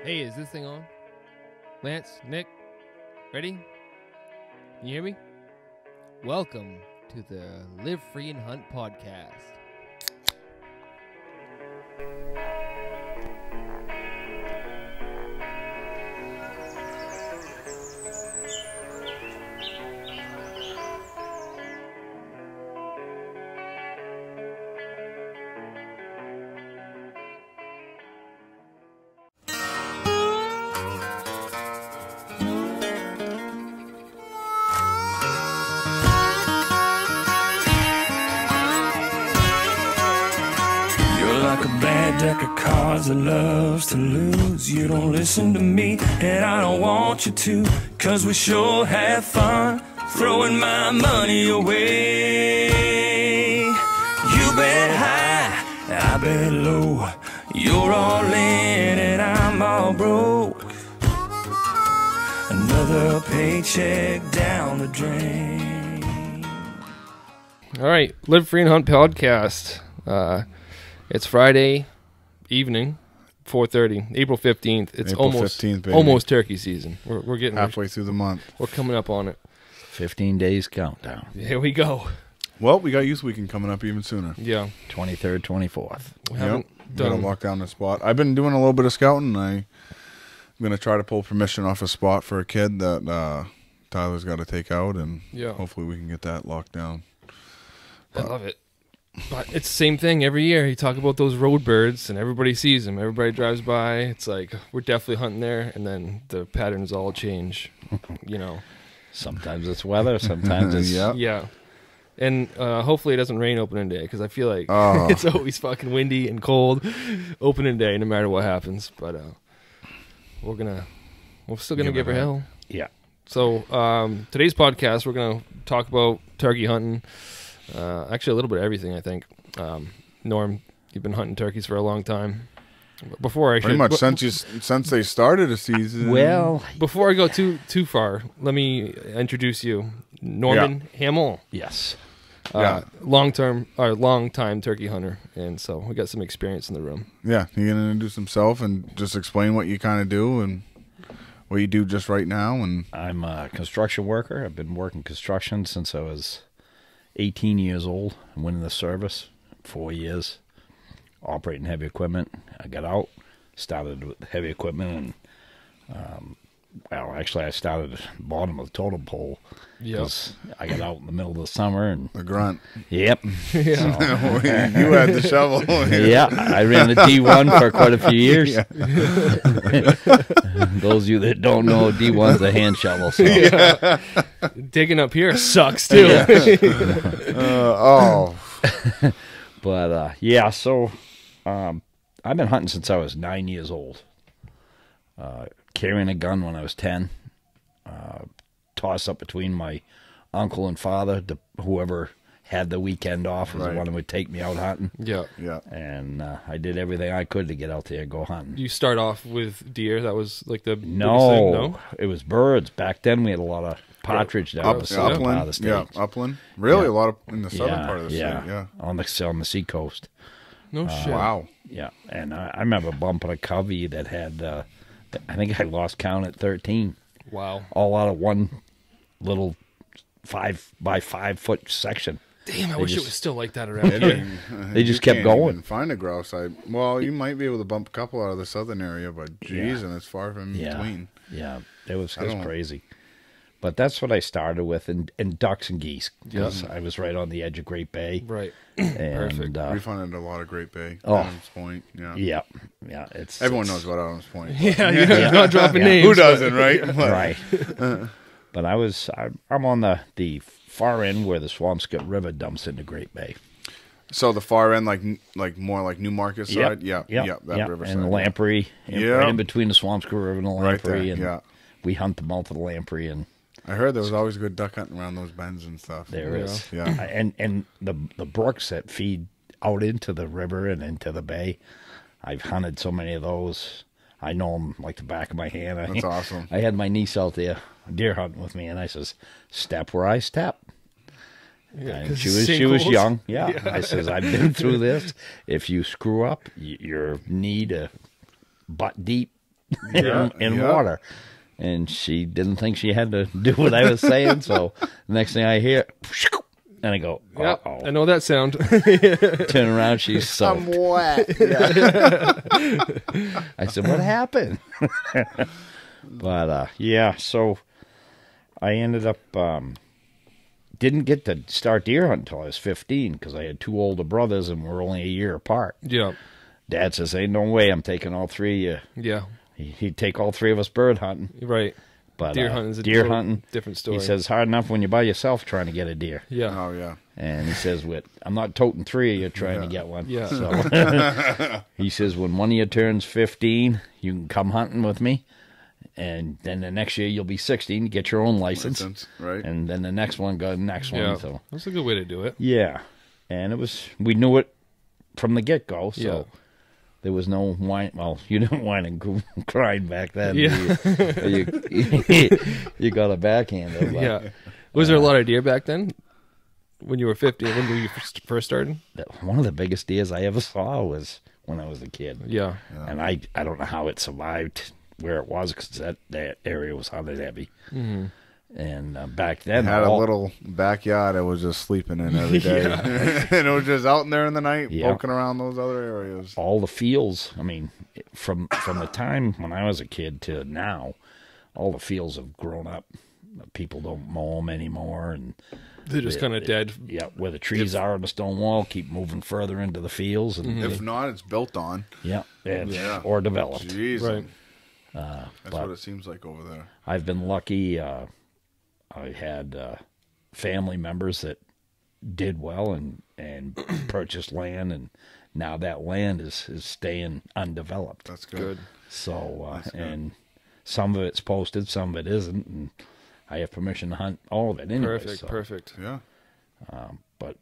Hey, is this thing on? Lance, Nick, ready? Can you hear me? Welcome to the Live Free and Hunt podcast. Deck of cards that loves to lose. You don't listen to me, and I don't want you to, 'cause we sure have fun throwing my money away. You bet high, I bet low. You're all in and I'm all broke. Another paycheck down the drain. All right, Live Free and Hunt podcast. It's Friday evening, 4:30, April 15th. It's April almost 15th, baby. almost turkey season. We're getting halfway through the month. We're coming up on it. 15 days countdown. Here we go. Well, we got Youth Weekend coming up even sooner. Yeah, 23rd, 24th. we haven't We're gonna done. lock down the spot. I've been doing a little bit of scouting. I'm gonna try to pull permission off a spot for a kid that Tyler's got to take out, and Yeah. hopefully we can get that locked down. I love it. But it's the same thing every year. You talk about those road birds, and everybody sees them. Everybody drives by. It's like, we're definitely hunting there, and then the patterns all change, you know. Sometimes it's weather, sometimes it's... Yeah. Yeah. And hopefully it doesn't rain opening day, because I feel like Oh. it's always fucking windy and cold opening day, no matter what happens. But we're still gonna give her hell. Yeah. So today's podcast, we're gonna talk about turkey hunting. Actually, a little bit of everything, I think. Norm, you've been hunting turkeys for a long time. Before I Pretty much since they started the season. Well, before I go too far, let me introduce you, Norman Hamel. yes. Long time turkey hunter, and so we got some experience in the room. Yeah, he can introduce himself and just explain what you kind of do and what you do just right now. And I'm a construction worker. I've been working construction since I was 18 years old. I went in the service 4 years, operating heavy equipment. I got out, started with heavy equipment, and actually I started at the bottom of the totem pole. Yes. I got out in the middle of the summer, and the grunt. yep. You had the shovel. Yeah, I ran the D1 for quite a few years. Yeah. Those of you that don't know, D1's a hand shovel. So. Yeah. Digging up here sucks too. But yeah, so I've been hunting since I was 9 years old. Carrying a gun when I was 10. Toss up between my uncle and father. Whoever had the weekend off was the one who would take me out hunting. Yeah. Yeah. And I did everything I could to get out there and go hunting. You start off with deer. That was like the biggest thing, No, it was birds. Back then we had a lot of partridge down in the southern part of the state. Yeah, upland. Really, Yeah. a lot of in the southern part of the state. Yeah. On the seacoast. No shit. Wow. Yeah, and I remember bumping a covey that had, I think I lost count at 13. Wow. All out of one little 5 by 5 foot section. Damn, I They wish it just- was still like that around here. They just kept going. Even find a grouse. Well, you might be able to bump a couple out of the southern area, but geez, and it's far from in between. Yeah, it was crazy. But that's what I started with, and ducks and geese, because I was right on the edge of Great Bay. Right. And, Perfect. We found a lot of Great Bay. Oh. Adams Point. Yeah. Yeah. It's Everyone knows about Adams Point. Yeah, you're not dropping names. Who doesn't, right? Right. But I'm on the far end where the Swampscott River dumps into Great Bay. So the far end, like more like Newmarket side. Yeah. That riverside. And the Lamprey. Right in between the Swampscott River and the Lamprey. Right there, and we hunt the mouth of the Lamprey, and I heard there was always good duck hunting around those bends and stuff. there is. Yeah. And the brooks that feed out into the river and into the bay, I've hunted so many of those. I know them like the back of my hand. That's awesome. I had my niece out there deer hunting with me, and I says, "Step where I step." Yeah, And 'cause she was sinkholes. young. Yeah. I says, I've been through this. If you screw up, your knee to butt deep, in water. And she didn't think she had to do what I was saying. So the next thing I hear, and I go, Yep, uh-oh. I know that sound. Turn around, she's soaked. I'm wet. I said, what happened? But, yeah, so I ended up, didn't get to start deer hunting until I was 15 because I had 2 older brothers and we're only a year apart. Yeah. Dad says, ain't no way I'm taking all 3 of you. Yeah. He'd take all 3 of us bird hunting. Right. But Deer hunting is a deer total hunting, different story. He says, hard enough when you're by yourself trying to get a deer. Yeah. Oh, yeah. And he says, I'm not toting 3 of you trying to get one. Yeah. So he says, when one of you turns 15, you can come hunting with me. And then the next year you'll be 16, get your own license. Right. And then the next one, go to the next Yeah. one. So That's a good way to do it. yeah. And we knew it from the get-go. So Yeah. there was no whine. Well, you didn't whine and crying back then. Yeah. You got a backhander. But Yeah. Was there a lot of deer back then? When you were 15, when you first started? one of the biggest deers I ever saw was when I was a kid. Yeah. And I don't know how it survived where it was because that area was hunted heavy. Mm-hmm. And back then, Had a little backyard I was just sleeping in every day. And it was just out in there in the night, Yeah. poking around those other areas. all the fields. I mean, from the time when I was a kid to now, all the fields have grown up. People don't mow them anymore, and They're just kind of dead. yeah, where the trees are on the stone wall, keep moving further into the fields, and If not, it's built on. yeah, Yeah. or developed. Jeez. Right. That's but- what it seems like over there. I've been lucky. I had family members that did well and purchased land, and now that land is staying undeveloped. That's good. Good. So, That's good. and some of it's posted, some of it isn't, and I have permission to hunt all of it anyway. Perfect. so. Perfect. Yeah. But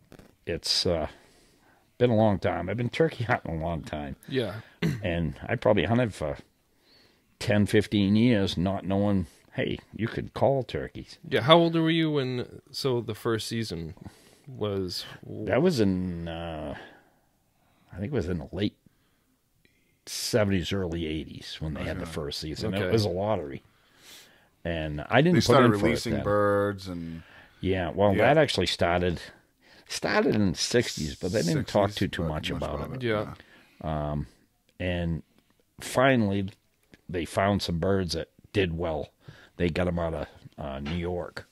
it's been a long time. I've been turkey hunting a long time, Yeah. and I probably hunted for 10, 15 years not knowing, hey, you could call turkeys. Yeah. How old were you when? So the first season was. That was in, I think it was in the late 70s, early 80s when they had the first season. Okay. It was a lottery. And I didn't They put started in for it releasing then. birds and Yeah, well, Yeah. that actually started in the 60s, but they didn't talk 60s, too but much about it. Yeah. And finally, they found some birds that did well. They got them out of New York,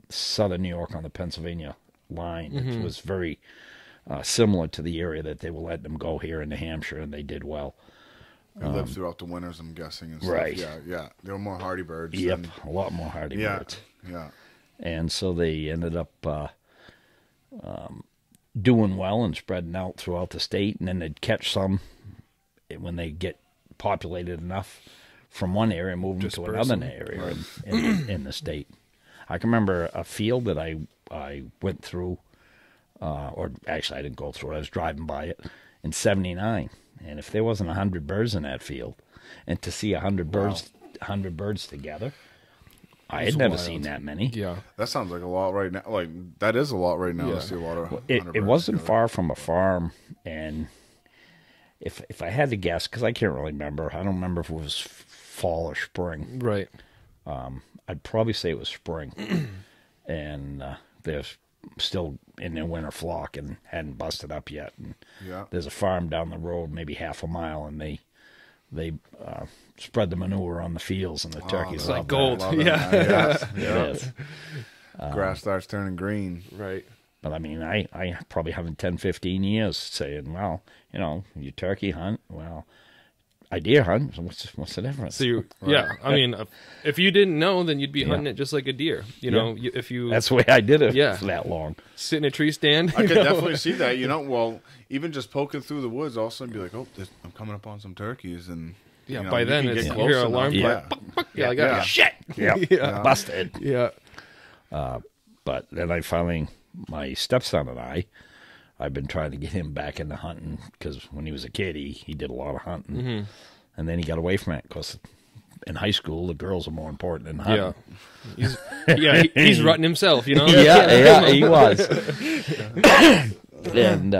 southern New York on the Pennsylvania line. It was very similar to the area that they were letting them go here in New Hampshire, and they did well. They lived throughout the winters, I'm guessing. And stuff. Right. Yeah, yeah. They were more hardy birds. Yep, than- a lot more hardy Yeah. birds. Yeah. And so they ended up doing well and spreading out throughout the state, and then they'd catch some when they get populated enough from one area, move them to Disperse another them. area in the state. I can remember a field that I went through, or actually I didn't go through it, I was driving by it in 79, and if there wasn't 100 birds in that field, and to see 100 birds together, I had never seen that many. Yeah. That sounds like a lot right now. Like, that is a lot right now Yeah. to see a lot of. It 100 birds wasn't together. far from a farm, and if I had to guess, because I can't really remember, I don't remember if it was fall or spring. Right. I'd probably say it was spring, and they're still in their winter flock and hadn't busted up yet. And Yeah. there's a farm down the road, maybe half a mile, and they spread the manure on the fields, and the turkeys It's love like gold. Love it, Yeah. man. Yeah. that. Yeah. It is. Grass starts turning green. Right. But I mean, I probably haven't 10, 15 years saying, well, you turkey hunt. Well, I deer hunt. So what's the difference? So you, yeah. I mean, if you didn't know, then you'd be hunting it just like a deer. You Yeah. know, if you That's the way I did it Yeah. for that long. sit in a tree stand. I you could know? definitely see that. Well, even just poking through the woods, all of a sudden be like, oh, I'm coming up on some turkeys. And Yeah, you know, by you then can it's get you hear close an alarm enough. clock. Yeah. Yeah, like, Yeah. shit. Yeah, Yeah. busted. Yeah. But then I finally, my stepson and I've been trying to get him back into hunting because when he was a kid, he did a lot of hunting. Mm-hmm. And then he got away from it because in high school, the girls are more important than Yeah. hunting. He's rutting himself, you know? Yeah, he was. And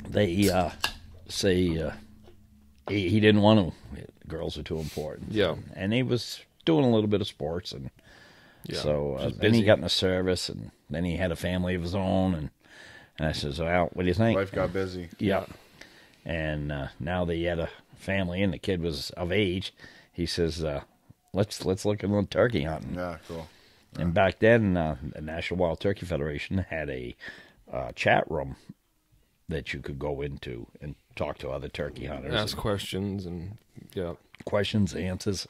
they say he didn't want to girls are too important. Yeah. And he was doing a little bit of sports, and so just then he busy. got in the service, and then he had a family of his own, and I says, well, what do you think? Life got busy. Yeah. And now that he had a family and the kid was of age, he says, let's look at a little turkey hunting. Yeah, cool. And back then, the National Wild Turkey Federation had a chat room that you could go into and talk to other turkey hunters. Ask questions and Questions, answers.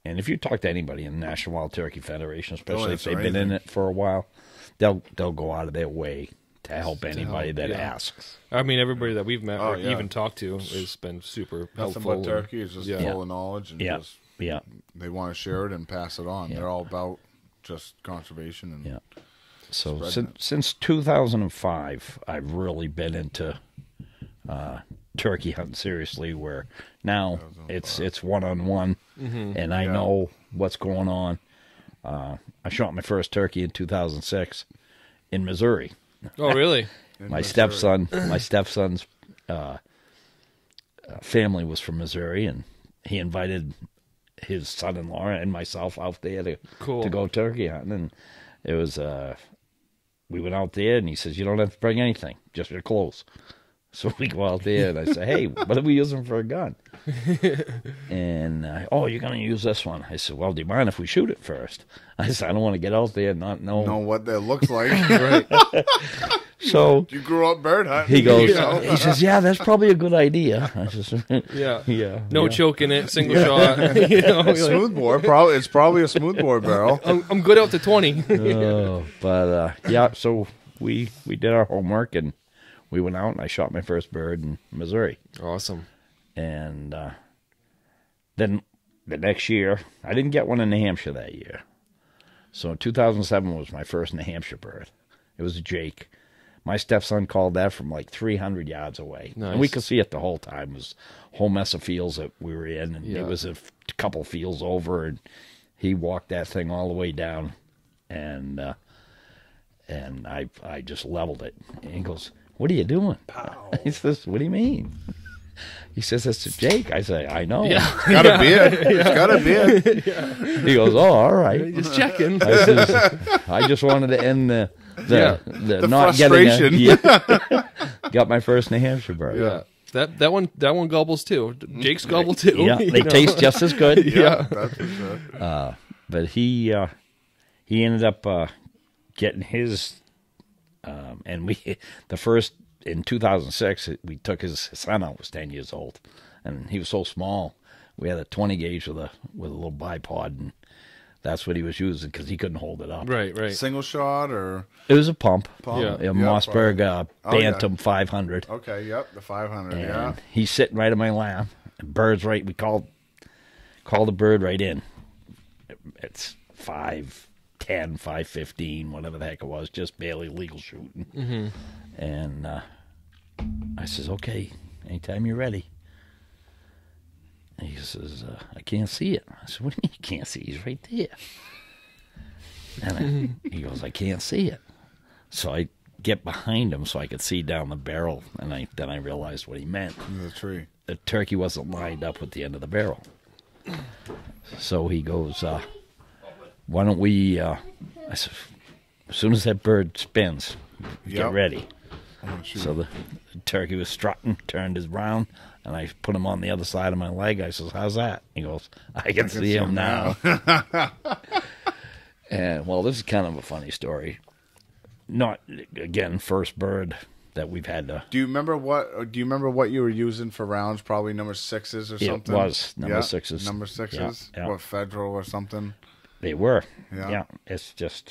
And if you talk to anybody in the National Wild Turkey Federation, especially if they've been in it for a while, they'll go out of their way to help anybody that asks. I mean, everybody that we've met or yeah. even talked to has been super Nothing helpful. but turkey is just full of knowledge, and just they want to share it and pass it on. They're all about just conservation and So since 2005, I've really been into turkey hunting seriously. Where now it's one-on-one, and I know what's going on. I shot my first turkey in 2006 in Missouri. Oh, really? My stepson's family was from Missouri, and he invited his son-in-law and myself out there to go turkey hunting. And it was we went out there, and he says, "You don't have to bring anything, just your clothes." So we go out there, and I say, "Hey, what are we using for a gun?" And oh, you're gonna use this one. I said, "Well, do you mind if we shoot it first?" I said, "I don't want to get out there and not know what that looks like." Right. So you grew up bird hunting. He goes, he says, "Yeah, that's probably a good idea." I says, yeah. No choking it, single shot. Smooth bore, it's probably a smooth bore barrel. I'm good out to 20. So we did our homework, and we went out, and I shot my first bird in Missouri. Awesome. And then the next year, I didn't get one in New Hampshire that year. So 2007 was my first New Hampshire bird. It was a Jake. My stepson called that from like 300 yards away. Nice. And we could see it the whole time. It was a whole mess of fields that we were in, and it was a couple fields over, and he walked that thing all the way down, and I just leveled it. And he goes, "What are you doing?" He says, "What do you mean?" He says, "It's a Jake." I say, "I know." Yeah. It's got a beard. It's got a beard. He goes, "Oh, all right." Just checking. I says, "I just wanted to end the not frustration. Got my first New Hampshire bird. Yeah. That one gobbles too. Jake's gobble too. Yeah, they taste just as good. Yeah. That's for sure. But he ended up getting his, and the first in 2006 we took his son out, was 10 years old, and he was so small. We had a 20 gauge with a little bipod, and that's what he was using because he couldn't hold it up. Right. Single shot or It was a pump. Yeah. A Mossberg Bantam 500. Okay, yep, the 500. And yeah, he's sitting right in my lap. Bird's right. We called the bird right in. It's 5'10", 5'15", whatever the heck it was, just barely legal shooting. Mm-hmm. And I says, "Okay, anytime you're ready." And he says, "I can't see it." I said, "What do you mean you can't see it? He's right there." And he goes, "I can't see it." So I get behind him so I could see down the barrel, and then I realized what he meant. the tree. The turkey wasn't lined up with the end of the barrel. So he goes, "Why don't we?" I said, "As soon as that bird spins, get ready." So the turkey was strutting, turned his round, and I put him on the other side of my leg. I says, "How's that?" He goes, I can see him now. And well, this is kind of a funny story. Not again, first bird that we've had to. Do you remember what you were using for rounds? Probably number 6s or something. It was number 6s. Number 6s. Yeah. What, Federal or something? They were. Yeah. It's just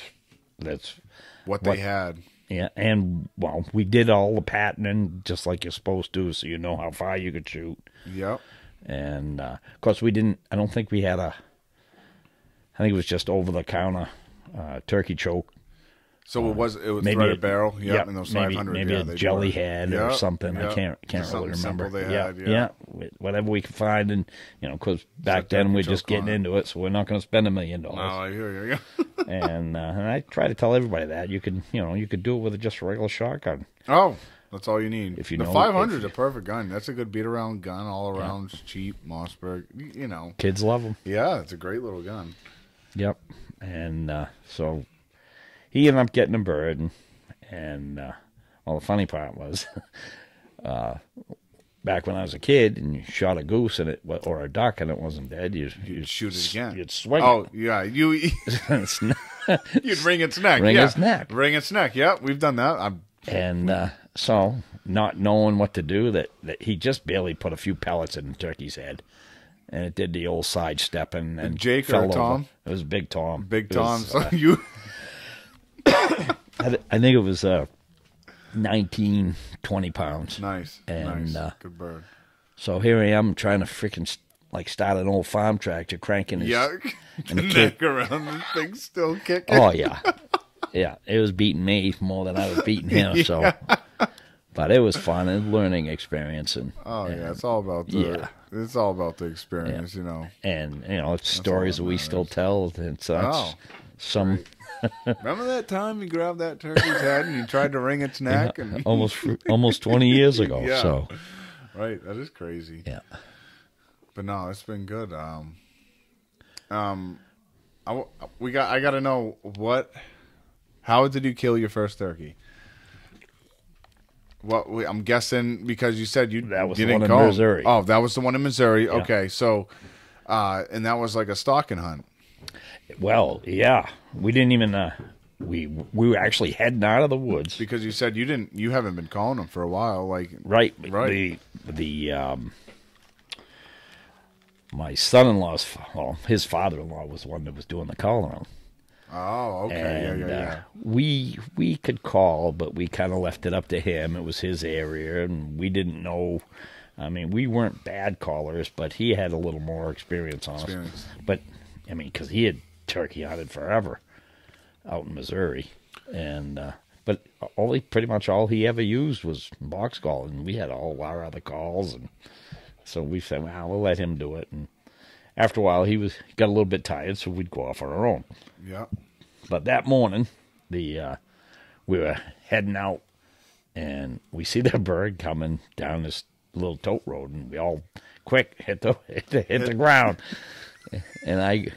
that's what they had. Yeah, and well, we did all the patenting just like you're supposed to, so you know how far you could shoot. Yep. And of course, we didn't. I don't think we had I think it was just over the counter turkey choke. So it was maybe threaded barrel. Yeah, And those 500. maybe a jelly head or something. I can't really remember. They had, yeah, whatever we could find, and because back then we're just getting into it, so we're not going to spend $1 million. No, I hear you. And I try to tell everybody that you could do it with just a regular shotgun. Oh, That's all you need. If you the know, 500 is a perfect gun. That's a good beat around gun all around. It's cheap. Mossberg. You know. Kids love them. Yeah, it's a great little gun. Yep. And so he ended up getting a bird, and well, the funny part was, back when I was a kid and you shot a goose and or a duck and it wasn't dead, you'd shoot it again. You'd swing Oh, it. yeah. You'd wring its neck. Wring yeah. its neck. Wring its neck. Yeah, we've done that. And so, not knowing what to do, that he just barely put a few pellets in the turkey's head. And it did the old sidestepping and Jake fell or Tom? over. It was Big Tom. Big It Tom. was, So you. I think it was 19, 20 pounds. Nice. And, nice. Good bird. So here I am trying to freaking start an old farm tractor, cranking his The neck around this thing's still kicking. Oh yeah, yeah. It was beating me more than I was beating him. So, but it was fun and learning experience. And it's all about it's all about the experience, you know. And it's stories that we still tell. And such. Some. Remember that time you grabbed that turkey's head and you tried to wring its neck? And almost 20 years ago. Yeah. So. Right, that is crazy. Yeah. But no, it's been good. I got to know how did you kill your first turkey? I'm guessing because you said that was you the didn't one in Missouri. Oh, that was the one in Missouri. Yeah. Okay, so and that was like a stalking hunt. Well, yeah, we didn't even we were actually heading out of the woods because you said you haven't been calling them for a while, like right. The my son-in-law's, his father-in-law was the one that was doing the calling. Oh, okay. And, yeah. We could call, but we kind of left it up to him. It was his area, and we didn't know. I mean, we weren't bad callers, but he had a little more experience on us. But, I mean, because he had turkey hunted forever out in Missouri. And but pretty much all he ever used was box call, and we had all our other calls, and so we said, well, we'll let him do it. And after a while, he got a little bit tired, so we'd go off on our own. Yeah. But that morning, we were heading out, and we see the bird coming down this little tote road, and we all quick hit the ground. And I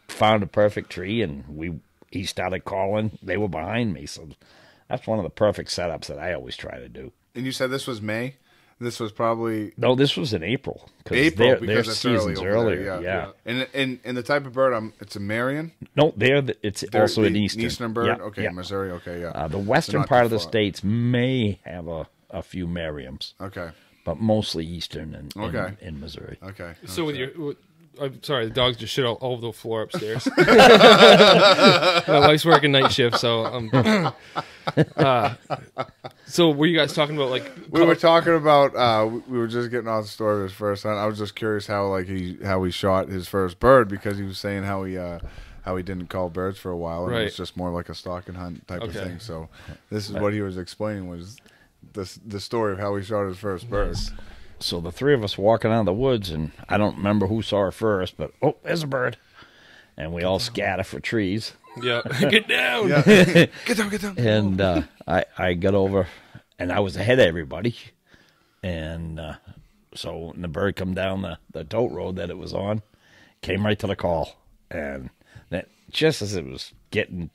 found a perfect tree, and he started calling. They were behind me, so that's one of the perfect setups that I always try to do. And you said this was May? This was probably this was in April. April because their it's season's earlier. Yeah. And the type of bird, it's a Marion. No, it's also an eastern bird. Yeah, okay, yeah. Missouri. Okay, yeah. The western part of the states may have a few Merriams. Okay, but mostly eastern and in Missouri. Okay. So I'm sorry, the dogs just shit all over the floor upstairs. My wife's working night shift, so so were you guys talking about we were talking about we were just getting off the story of his first hunt. I was just curious how he shot his first bird because he was saying how he didn't call birds for a while and it was just more like a stalking hunt type of thing. So this is what he was explaining was the story of how he shot his first bird. Nice. So the three of us walking out of the woods, and I don't remember who saw it first, but there's a bird, and we all scatter for trees. Yeah, get down. Yeah. Get down. And I got over, and I was ahead of everybody, and so when the bird come down the tote road that it was on, came right to the call, and that just as it was getting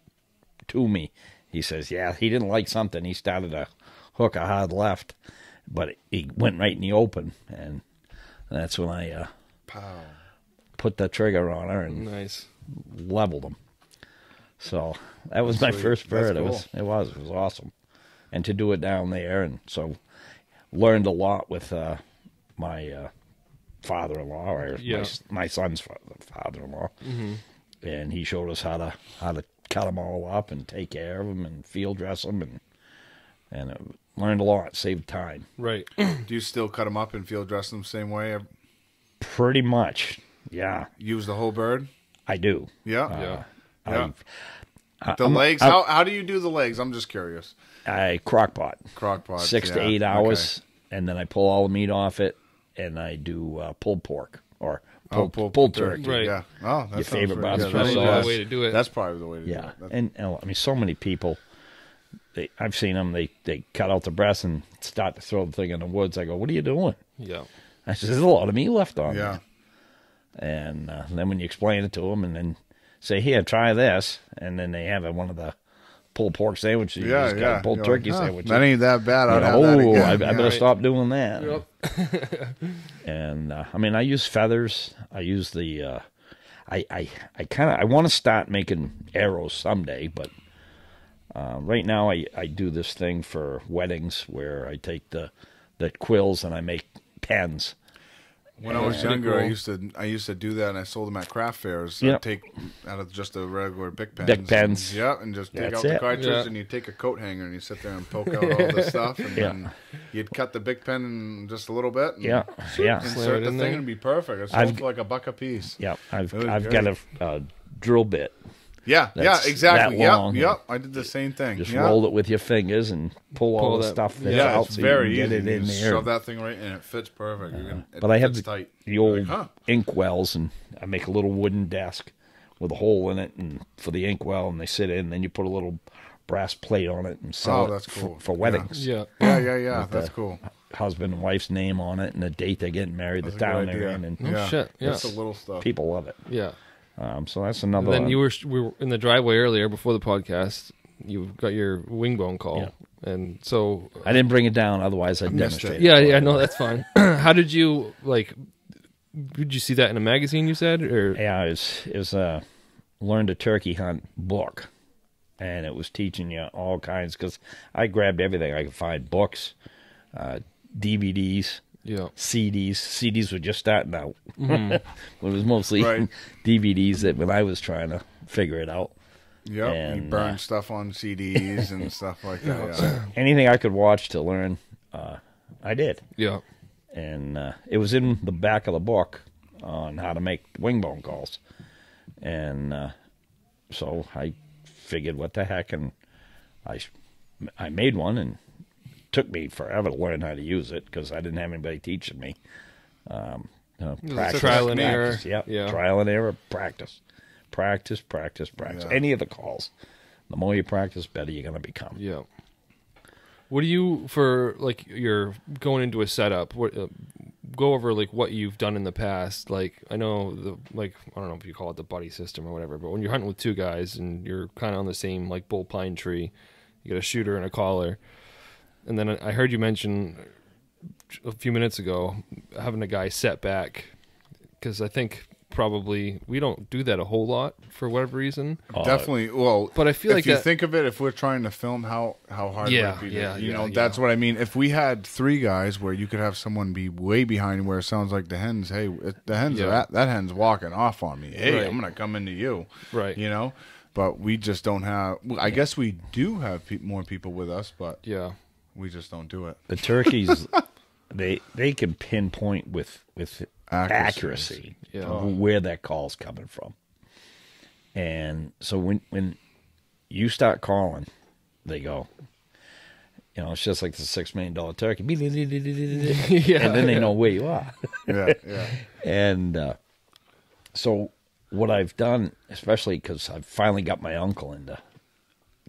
to me, he says, "Yeah, he didn't like something. He started to hook a hard left." But he went right in the open, and that's when I put the trigger on her and leveled him. So that was my first bird. Cool. It was awesome, and to do it down there, and so learned a lot with my father-in-law or my son's father-in-law, and he showed us how to cut them all up and take care of them and field dress them and it learned a lot, saved time. Right. Do you still cut them up and field dress them the same way? Pretty much, yeah. Use the whole bird? I do. Yeah. The legs, how do you do the legs? I'm just curious. I crock-pot. 6 to 8 hours, and then I pull all the meat off it, and I do pulled pork or pulled turkey. Right. Yeah. Oh, that's your favorite barbecue That's sauce. probably the way to do it. That's probably the way to do it. Yeah, and I mean, so many people I've seen them. They cut out the breast and start to throw the thing in the woods. I go, "What are you doing?" Yeah. I said, "There's a lot of meat left on Yeah. there." And then when you explain it to them, and then say, "Here, try this," and then they have one of the pulled pork sandwiches. You just got a pulled turkey sandwich. That ain't that bad. I'll have that again. I better stop doing that. Yep. And I mean, I use feathers. I use the. I want to start making arrows someday, but right now I do this thing for weddings where I take the quills and I make pens. When I was younger, I used to do that, and I sold them at craft fairs. Yep. I'd take out of just the regular Bic pens. Bic pens. And just take out the cartridge, and you take a coat hanger, and you sit there and poke out all the stuff, and then you'd cut the Bic pen in just a little bit. And insert the thing, and it'd be perfect. It sold for like $1 a piece. Yeah, I've got a drill bit. Yeah, exactly. Yep. I did the same thing. Just roll it with your fingers and pull all the stuff that's out. It's very easy. Get it in there. Shove that thing right in, it fits perfect. But I have the old ink wells, and I make a little wooden desk with a hole in it, and for the ink well, and they sit in. And then you put a little brass plate on it and sell it for weddings. Yeah. That's cool. Husband and wife's name on it, and the date they're getting married, the town they're in, and shit. Yeah. That's the little stuff. People love it. Yeah. So that's another. And then we were in the driveway earlier before the podcast. You got your wing bone call, and so I didn't bring it down. Otherwise, I'd demonstrate. Yeah, no, that's fine. How did you Did you see that in a magazine? You said, or it was a learn to turkey hunt book, and it was teaching you all kinds. Because I grabbed everything I could find: books, DVDs. Yeah, CDs were just starting out. It was mostly DVDs that when I was trying to figure it out. Yep, and you burn stuff on CDs and stuff like that. Yeah. Anything I could watch to learn, I did. Yeah, and it was in the back of the book on how to make wing bone calls, and so I figured, what the heck, and I made one, and took me forever to learn how to use it because I didn't have anybody teaching me. Trial and error. Trial and error, practice. Yeah. Any of the calls. The more you practice, better you're going to become. Yeah. What do you, for you're going into a setup, go over what you've done in the past. I know I don't know if you call it the buddy system or whatever, but when you're hunting with two guys and you're kind of on the same bull pine tree, you got a shooter and a caller. And then I heard you mention a few minutes ago having a guy set back, because I think probably we don't do that a whole lot for whatever reason. Definitely. Well, but I feel if you think of it, if we're trying to film, how hard would it be? That's what I mean. If we had three guys where you could have someone be way behind where it sounds like the hens, hey, the hens are that hen's walking off on me. Hey, I'm going to come into you. Right. But we just don't have, I guess we do have more people with us, but we just don't do it. The turkeys, they can pinpoint with accuracy where that call's coming from. And so when you start calling, they go, it's just like the $6 million turkey. And then they know where you are. And so what I've done, especially because I've finally got my uncle into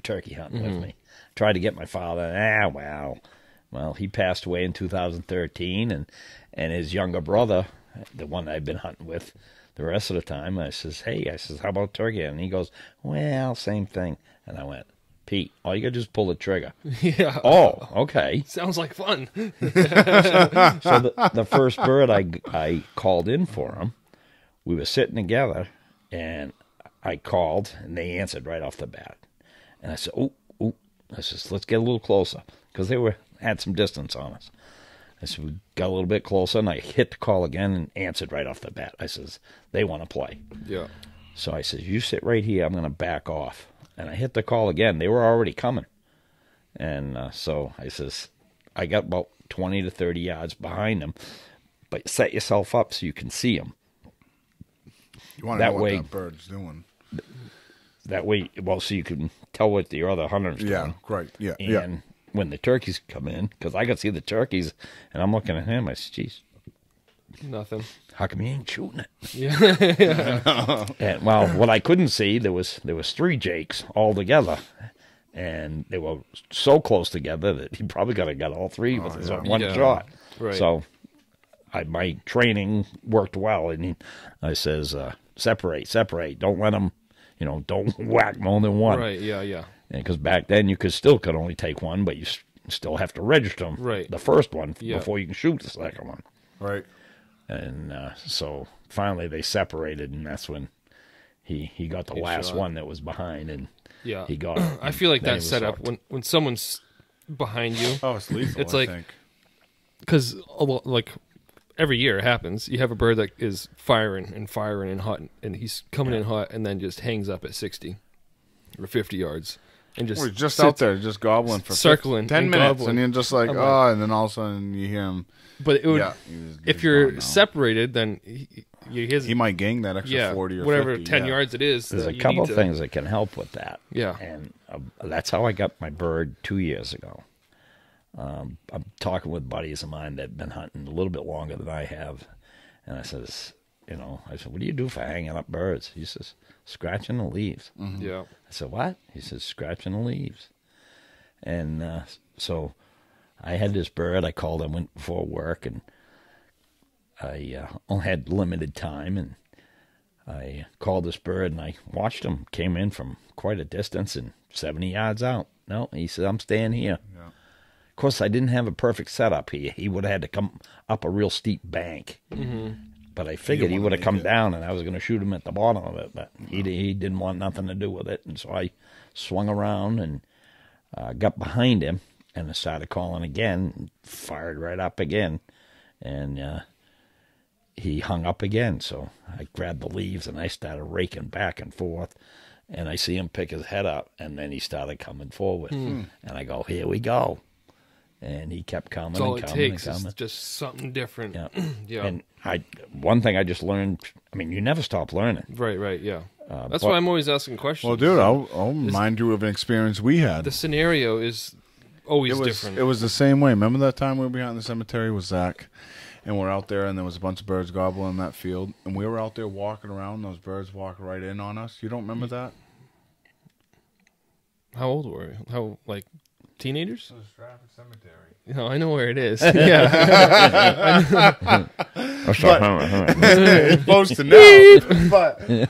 turkey hunting with me, tried to get my father, well, he passed away in 2013, and his younger brother, the one I've been hunting with the rest of the time, I says, how about turkey? And he goes, well, same thing. And I went, Pete, all you got to do is pull the trigger. Yeah. Oh, okay. Sounds like fun. So the first bird I called in for him, we were sitting together, and I called, and they answered right off the bat. And I said, I says, let's get a little closer, because they had some distance on us. I said, we got a little bit closer, and I hit the call again and answered right off the bat. I says, they want to play. Yeah. So I says, you sit right here. I'm going to back off. And I hit the call again. They were already coming. And so I says, I got about 20 to 30 yards behind them, but set yourself up so you can see them. You want to know what that bird's doing. That way, so you can tell what the other hunter's doing. Yeah, right. Yeah, and when the turkeys come in, because I could see the turkeys, and I'm looking at him, I said, geez. Nothing. How come he ain't shooting it? Yeah. And, what I couldn't see, there was 3 jakes all together. and they were so close together that he probably could have got all three with his one shot. Right. So my training worked well, and I says, separate, don't let them, don't whack more than one. Right, yeah. Because back then you could only take one, but you still have to register them, right. the first one, before you can shoot the second one. Right. And so finally they separated, and that's when he got the last one that was behind, and he got it. I feel like that setup, when someone's behind you. Oh, it's lethal, it's like, because like every year it happens. You have a bird that is firing and hot, and he's coming in hot, and then just hangs up at 60 or 50 yards. And just out there, just gobbling for circling 10 minutes, gobbling. and you're just like, and then all of a sudden you hear him. But it would, if you're separated, then he might gain that extra 40 or whatever 50, 10 yards it is. There's a couple of things that can help with that. Yeah, and that's how I got my bird 2 years ago. I'm talking with buddies of mine that have been hunting a little bit longer than I have, and I said, what do you do for hanging up birds? He says, scratching the leaves. Mm-hmm. Yeah. I said, what? He says, scratching the leaves. And so I had this bird. I called him, went before work, and I only had limited time, and I called this bird, and I watched him. Came in from quite a distance and 70 yards out. No, he said, I'm staying here. Yeah. Of course, I didn't have a perfect setup. He would have had to come up a real steep bank. Mm-hmm. But I figured he would have come down, and I was going to shoot him at the bottom of it. But he didn't want nothing to do with it. And so I swung around and got behind him, and I started calling again, and fired right up again. And he hung up again. So I grabbed the leaves, and I started raking back and forth. And I see him pick his head up, and then he started coming forward. And I go, here we go. And he kept coming That's all and it coming takes and coming. is just something different. Yeah. Yeah. And one thing I just learned, I mean, you never stop learning. Right, yeah. That's why I'm always asking questions. Well, dude, I'll remind you of an experience we had. The scenario is always different. It was the same way. Remember that time we were behind the cemetery with Zach, and we're out there, and there was a bunch of birds gobbling in that field, and we were out there walking around, and those birds walked right in on us. You don't remember that? How old were you? How, like, teenagers? It was Stratford Cemetery. No, I know where it is. Yeah. Supposed to know.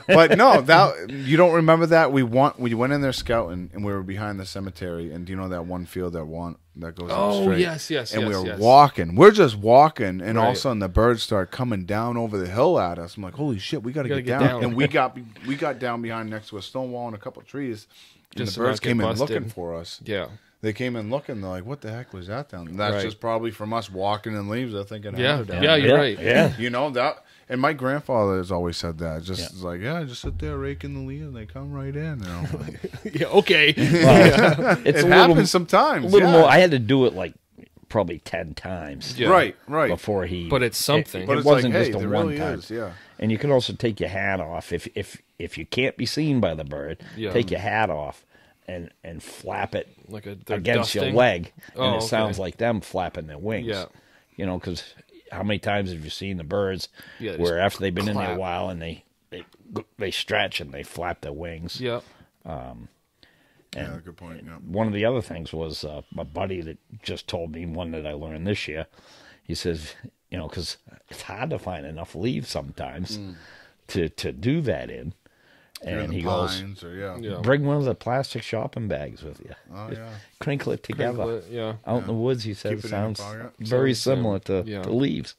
But no, that you don't remember that? We went in there scouting, and we were behind the cemetery, and do you know that one field that goes oh, straight? yes. And we were walking. We're just walking, and all of a sudden the birds start coming down over the hill at us. I'm like, holy shit, we got to get down. And we got down behind next to a stone wall and a couple of trees, and the birds came in looking for us. Yeah. They came in looking. They're like, "What the heck was that down?" And that's just probably from us walking in leaves. They're thinking, "Yeah, down yeah, you're right." Yeah, you know that. And my grandfather has always said that. Just like, just sit there raking the leaves, and they come right in. And I'm like, yeah, okay. Well, it happens sometimes. A little more. I had to do it like probably 10 times. Yeah. Right. But Before it's something. But it it's wasn't like, just a really one time. is, yeah. And you can also take your hat off if you can't be seen by the bird. Take your hat off. And flap it like against your leg, and it sounds like them flapping their wings. Yeah, because how many times have you seen the birds where after they've been in there a while and they stretch and they flap their wings? Yeah. Good point. Yeah. One of the other things was my buddy that just told me one that I learned this year. He says, because it's hard to find enough leaves sometimes to do that in. And he goes, bring one of the plastic shopping bags with you. Oh, yeah. Crinkle it together. Out in the woods, he said, sounds very similar to leaves.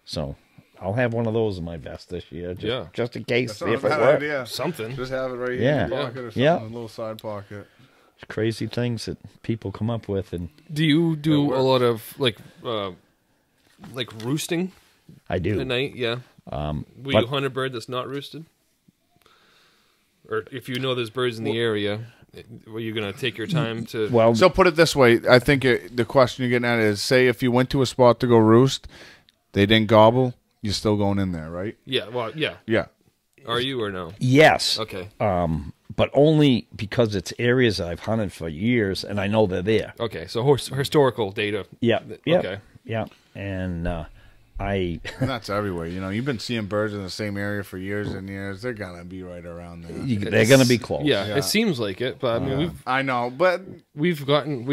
So I'll have one of those in my vest this year, just in case. That's not a bad idea. Something. Just have it right here in your pocket or something, a little side pocket. Crazy things that people come up with. And do you do a lot of like roosting? I do. At night, yeah. Will you hunt a bird that's not roosted? Or if you know there's birds in the area, were you going to take your time to... Well, so put it this way. I think the question you're getting at is, say if you went to a spot to go roost, they didn't gobble, you're still going in there, right? Yeah, well, yeah. Yeah. Are you or no? Yes. Okay. But only because it's areas that I've hunted for years, and I know they're there. Okay, so historical data. Yeah. Okay. Yeah. And And that's everywhere. You know, you've been seeing birds in the same area for years and years. They're gonna be right around there. They're going to be close. Yeah, it seems like it, but I mean, I know, but we've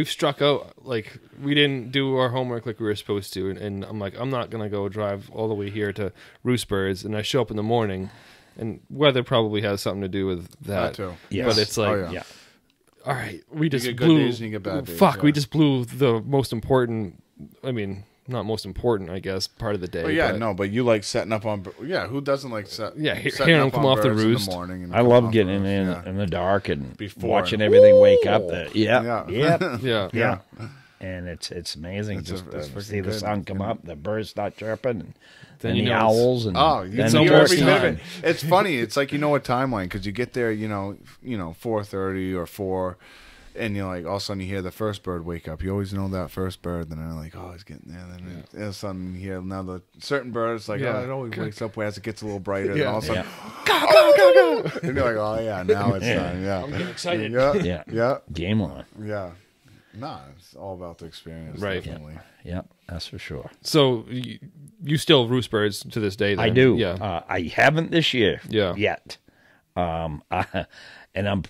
struck out, like, we didn't do our homework like we were supposed to, and I'm like, I'm not gonna go drive all the way here to roost birds, and I show up in the morning, and weather probably has something to do with that too. Yes. But it's like, Yeah. all right, we just get good blew. days and you get bad days, Fuck, yeah. we just blew the most important. I mean, not most important, I guess, part of the day. But you like setting up on. Yeah, who doesn't like setting hearing them up come on off the birds in roost. morning? And I come love off getting the in roost, in the dark and Before. watching everything wake up. Yeah. Yeah. And it's amazing It's just it's to freaking see the good. sun come up, the birds start chirping, and Then then you the know it's- owls, and Oh, you then know the every turkey. bit of it. It's funny. It's like, you know, a timeline, because you get there, you know, 4:30 or 4, and you're like, all of a sudden you hear the first bird wake up. You always know that first bird. Then they're like, oh, he's getting there. Then all of a sudden you hear another certain bird. It's like, it always wakes up as it gets a little brighter. And all of a sudden, go. And you're like, oh yeah, now it's time. Yeah, I'm getting excited. Yeah. Game on. Yeah. Nah, it's all about the experience. Right. Definitely. Yeah, that's for sure. So you still roost birds to this day? Then? I do. Yeah. I haven't this year. Yeah. Yet. And I'm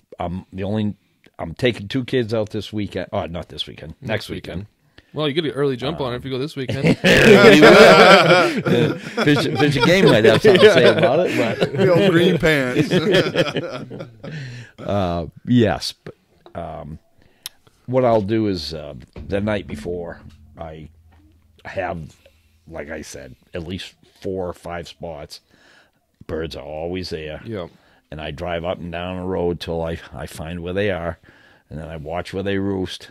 taking 2 kids out this weekend. Oh, not this weekend. Next weekend. Well, you get an early jump on it if you go this weekend. Fish game might have something to say about it, but The old green pants. yes. But, what I'll do is the night before, I have, like I said, at least 4 or 5 spots. Birds are always there. Yeah. And I drive up and down the road till I find where they are, and then I watch where they roost.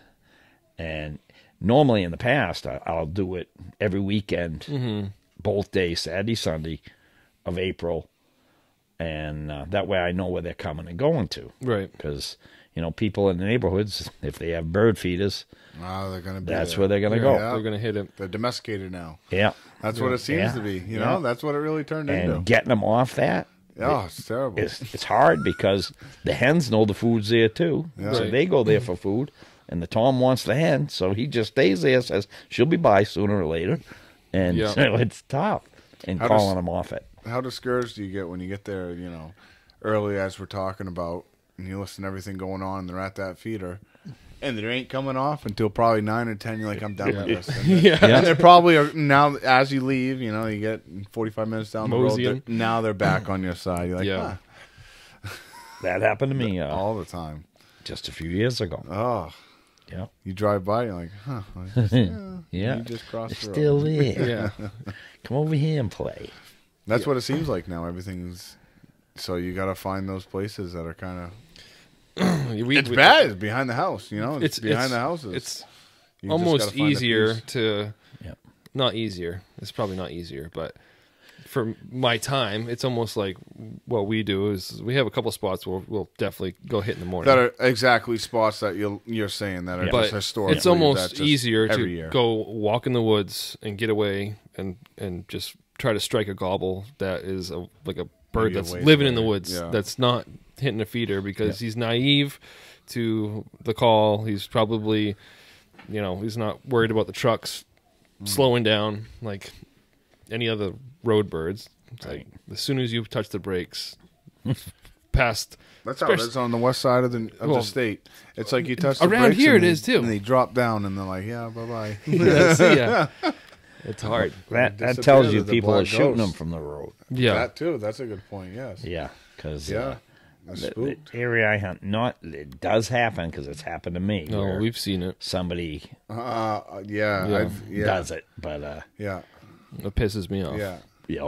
And normally in the past, I'll do it every weekend, both days, Saturday, Sunday of April, and that way I know where they're coming and going to. Right. Because, you know, people in the neighborhoods, if they have bird feeders, They're gonna be that's there. where they're going to go. Yeah. They're going to hit it. They're domesticated now. Yeah. That's what it seems to be. You know, that's what it really turned And into. getting them off that, Oh, it's terrible. it's hard because the hens know the food's there too. Yeah. So Right. they go there for food. And the Tom wants the hen, so he just stays there, says she'll be by sooner or later. And Yeah. so it's tough. And How calling does- them off it. How discouraged do you get when you get there, you know, early as we're talking about, and you listen to everything going on, and they're at that feeder, and they ain't coming off until probably 9 or 10. You're like, I'm done with this. And they're probably now, as you leave, you know, you get 45 minutes down the road. Moseying. Now they're back on your side. You're like, Yeah. That happened to me all the time. just a few years ago. Oh, Yeah. you drive by, you're like, huh. Yeah. You just crossed the road. Still there. Yeah. Come over here and play. That's what it seems like now. Everything's so you got to find those places that are kind of. It's bad. It's behind the house. You know, it's behind the houses. It's You just gotta almost find a easier piece. to. Yep. Not easier. It's probably not easier, but for my time, it's almost like what we do is we have a couple spots where we'll definitely go hit in the morning. That are exactly spots that you're saying that are but just historically. it's almost that's just easier every to year. go walk in the woods and get away and just try to strike a gobble that is like a bird Maybe a that's ways living in the away. woods Yeah. that's not hitting a feeder because he's naive to the call. He's probably, he's not worried about the trucks slowing down like any other road birds. It's like as soon as you touch the brakes, past. That's how it is on the west side of the state. It's like you touch the around brakes here and it is, too. and they drop down and they're like, yeah, bye bye. Yeah, it's hard. That disappear tells you to the people black are shooting ghost. them from the road. Yeah, That too. That's a good point. Yes. Yeah. Because Yeah. That's the spooked. area I hunt, it does happen because it's happened to me. no, where we've seen it. somebody Yeah. Yeah. does it, but Yeah. It pisses me off. Yeah. you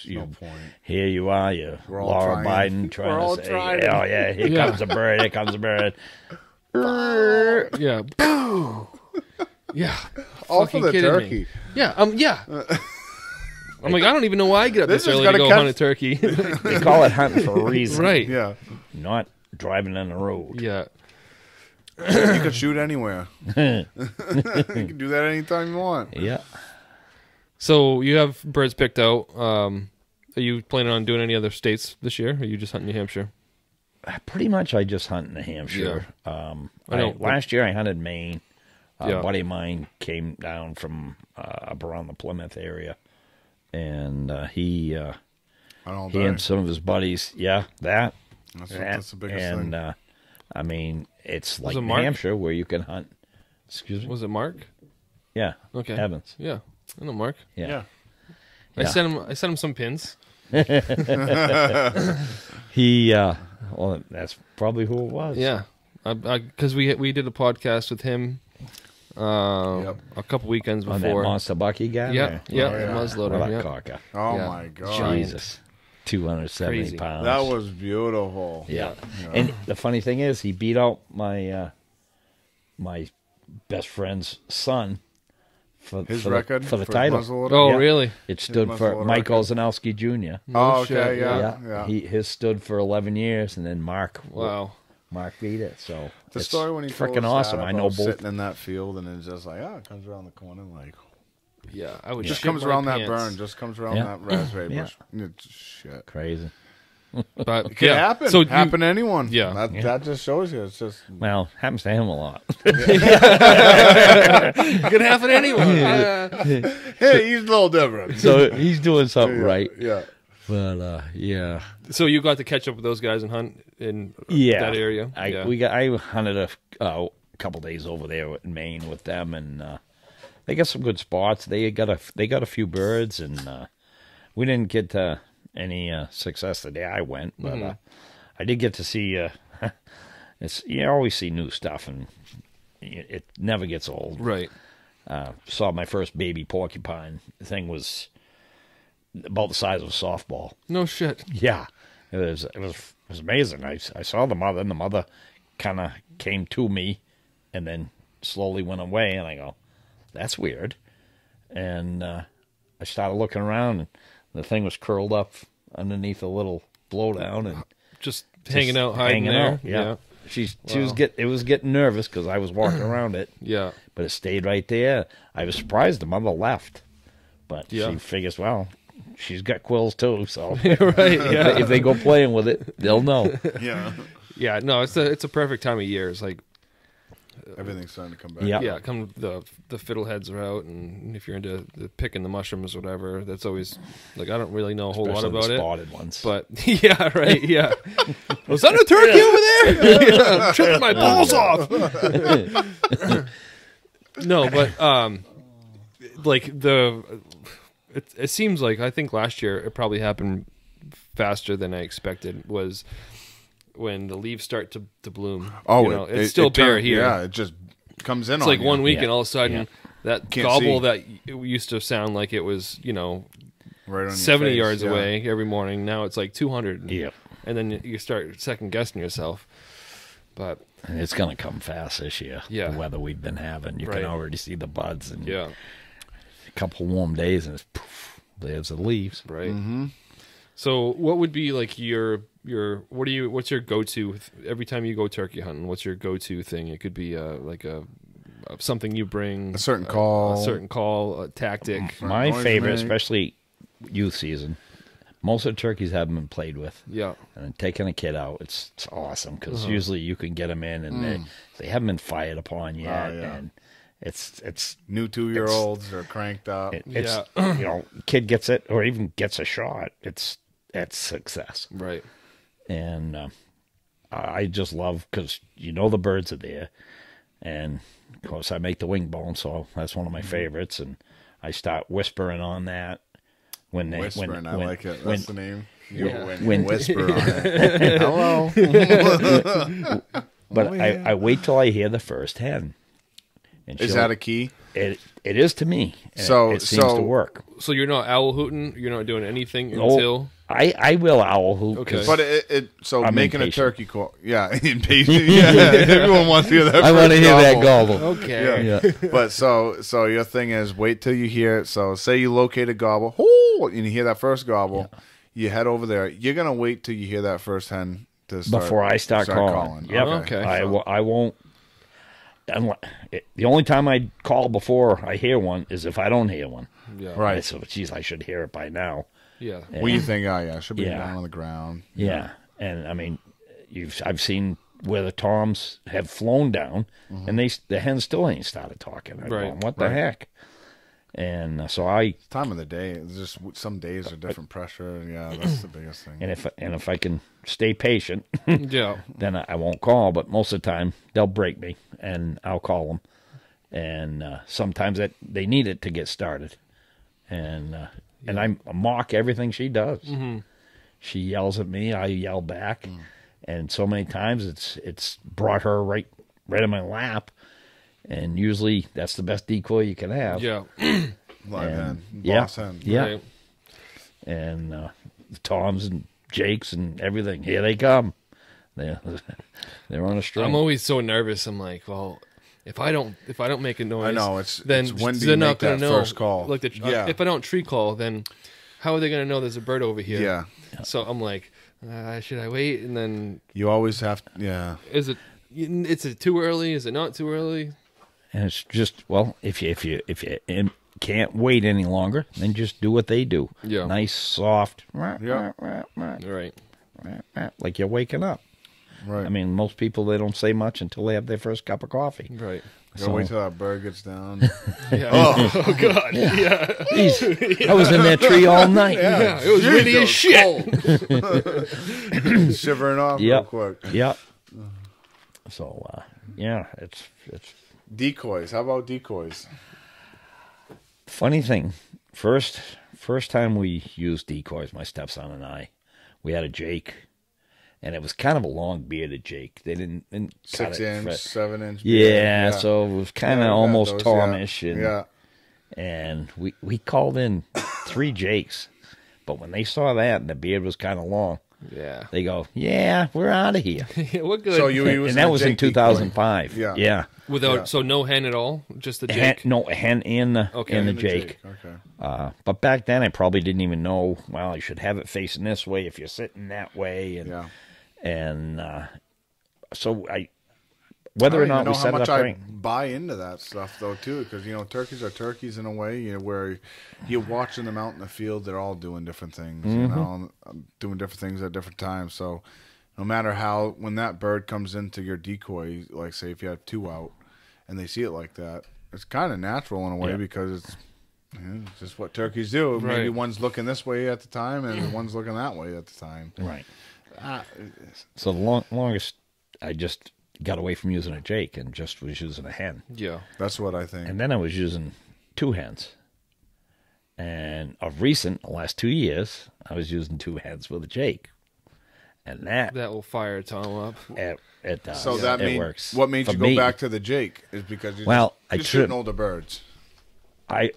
No point. here you are, you We're all Laura trying. Biden trying We're all to say, trying. oh yeah, here Yeah. comes a bird, here comes a bird. Yeah. Boo! Yeah. All for Fucking the kidding me. turkey. Yeah. Yeah. I'm like, I don't even know why I get up This this has early to gotta go catch- hunt a turkey. They call it hunting for a reason, Right. Yeah. not driving on the road. Yeah. You could shoot anywhere. You can do that anytime you want. Yeah. So you have birds picked out. Are you planning on doing any other states this year? Or are you just hunting New Hampshire? Pretty much I just hunt in New Hampshire. I know, Last year I hunted Maine. A buddy of mine came down from up around the Plymouth area, and he and some of his buddies, that's the biggest thing. And I mean, it's like New Hampshire where you can hunt. Excuse me? Was it Mark? Yeah. Okay. Evans. Yeah. I know Mark. Yeah. I sent him some pins. He well, that's probably who it was. Yeah. Because we did a podcast with him a couple weekends before. On that Monster Bucky guy? Yeah. Muzzleloader. What a Yeah. cocker. Oh my God. Giant. Jesus. 270 Crazy. pounds. That was beautiful. Yeah. And the funny thing is, he beat out my my best friend's son for His the, record for the title. muzzleloader? Oh, Yeah. really? It stood for muzzleloader Mike record. Olzanowski Jr. Oh, okay, shit, yeah. His stood for 11 years, and then Mark beat it. So The it's story when he told freaking us awesome. that I know about both. sitting in that field and it's just like, it comes around the corner, like Yeah. I would just shit comes my around pants. that burn, just comes around Yeah. that raspberry Yeah. bush. It's shit. Crazy. But It can happen. So happen to anyone. Yeah. That just shows you. It's just Well, happens to him a lot. it could happen to anyone. hey, he's a little different. So he's doing something right. Yeah. But yeah. So you got to catch up with those guys and hunt in that area. I hunted a couple days over there in Maine with them, and they got some good spots. They got a few birds, and we didn't get to any success the day I went, but I did get to see. You always see new stuff, and it never gets old. Right. Saw my first baby porcupine. The thing was about the size of a softball. No shit. Yeah, it was amazing. I saw the mother, and the mother kind of came to me, and then slowly went away. And I go, "That's weird." And I started looking around, and the thing was curled up underneath a little blowdown and Just hanging out, hiding there. out. Yeah. She was getting nervous because I was walking around it. Yeah. But it stayed right there. I was surprised the mother left, but Yeah. she figures, well, she's got quills too, so Right. Yeah. if they go playing with it, they'll know. Yeah. Yeah. No, it's a perfect time of year. It's like Everything's starting to come back. Yeah. come the fiddleheads are out, and if you're into the picking the mushrooms or whatever, that's always like I don't really know a whole lot Especially about the it. spotted ones. But yeah, right, yeah. Was that a turkey over there? Yeah, I'm tripping my balls off. No, but like it seems like I think last year it probably happened faster than I expected. Was when the leaves start to bloom. Oh, you know, it's still bare here. Yeah, it just comes in It's on like you. 1 week, Yeah. and all of a sudden Yeah. that Can't gobble see. that it used to sound like it was, right on your 70 face, yards yeah. away every morning. Now it's like 200. Yeah. And then you start second guessing yourself. But And it's going to come fast this year. Yeah. The weather we've been having. You Right. can already see the buds. And yeah, a couple warm days, and it's poof, there's the leaves. right. Mm-hmm. So what would be like what's your go-to every time you go turkey hunting? What's your go-to thing? It could be something you bring, A certain call. a tactic. My noise favorite, make. especially youth season, most of the turkeys haven't been played with. Yeah. And then taking a kid out, it's awesome because usually you can get them in and they haven't been fired upon yet. yeah. And it's New 2-year-olds are cranked up. it's kid gets it or even gets a shot. It's success. Right. And I just love because the birds are there, and of course I make the wing bone, so that's one of my favorites. And I start whispering on that when they Whispering, I like it. That's the name. Yeah. when- Whisper on it. Hello. But I wait till I hear the first hen. And Is that a key? It is to me. And So- it seems so- to work. So you're not owl hooting. You're not doing anything No, until. I will owl hoot. Okay. 'cause But so I'm making impatient. a turkey call. Yeah, impatient. Yeah, everyone wants to hear that. I want to first hear that gobble. gobble. Okay. Yeah. But so your thing is wait till you hear it. So say you locate a gobble, and you hear that first gobble, you head over there. You're gonna wait till you hear that first hen to start, Before I start calling. Yep. Okay. I won't. The only time I call before I hear one is if I don't hear one. Yeah. Right. So, geez, I should hear it by now. Yeah. When you think, oh yeah, it should be Yeah. down on the ground. Yeah, and I mean, I've seen where the toms have flown down, and the hens still ain't started talking. I go, what the heck? And so time of the day. It's just some days are different pressure. And yeah, that's the biggest thing. And if I can stay patient, yeah, then I won't call. But most of the time they'll break me, and I'll call them. And sometimes they need it to get started. And I mock everything she does. She yells at me, I yell back, and so many times it's brought her right in my lap. And usually that's the best decoy you can have. Yeah. Boss hen. Yeah. Right. And the toms and jakes and everything, here they come. They're on a string. I'm always so nervous. I'm like, well, if I don't make a noise, I know then when do they're you not make going that to know. first call? Like if I don't tree call, then how are they going to know there's a bird over here? Yeah. So I'm like, should I wait? And then you always have. Yeah. Is it too early? Is it not too early? And it's just, well, if you can't wait any longer, then just do what they do. Yeah. Nice, soft. Yeah. Right. Like you're waking up. Right. I mean, most people, they don't say much until they have their first cup of coffee. Right. Gotta wait till that bird gets down. Yeah. Oh God. Yeah. I was in that tree all night. Yeah. It was windy as shit. Shivering off real quick. Yep. So, yeah, it's Decoys. How about decoys? funny thing. First time we used decoys, my stepson and I, we had a jake, and it was kind of a long bearded jake. They didn't 6 inch, 7 inch. Yeah, so it was kind of almost those, Tomish, and and we called in 3 jakes, but when they saw that and the beard was kind of long, Yeah. they go, "Yeah, we're out of here." We're good. So you were using And that a was in jake decoy. 2005. Yeah. Without so no hen at all, just the jake. A hen and the Okay. the jake. Okay. But back then, I probably didn't even know. Well, you should have it facing this way if you're sitting that way, and so whether or not we set it up right. I buy into that stuff though too, because turkeys are turkeys in a way. Where you're watching them out in the field, they're all doing different things. Doing different things at different times. So no matter when that bird comes into your decoy, like say if you have 2 out, and they see it like that, it's kind of natural in a way because it's just what turkeys do. Right. Maybe one's looking this way at the time, and one's looking that way at the time. Right. So the longest, I just got away from using a jake and just was using a hen. Yeah. That's what I think. And then I was using 2 hens. And of recent, the last 2 years, I was using 2 hens with a jake. And that will fire Tom up. It does. So that it means works. what made For you go me. back to the jake is because you're I just shooting older birds.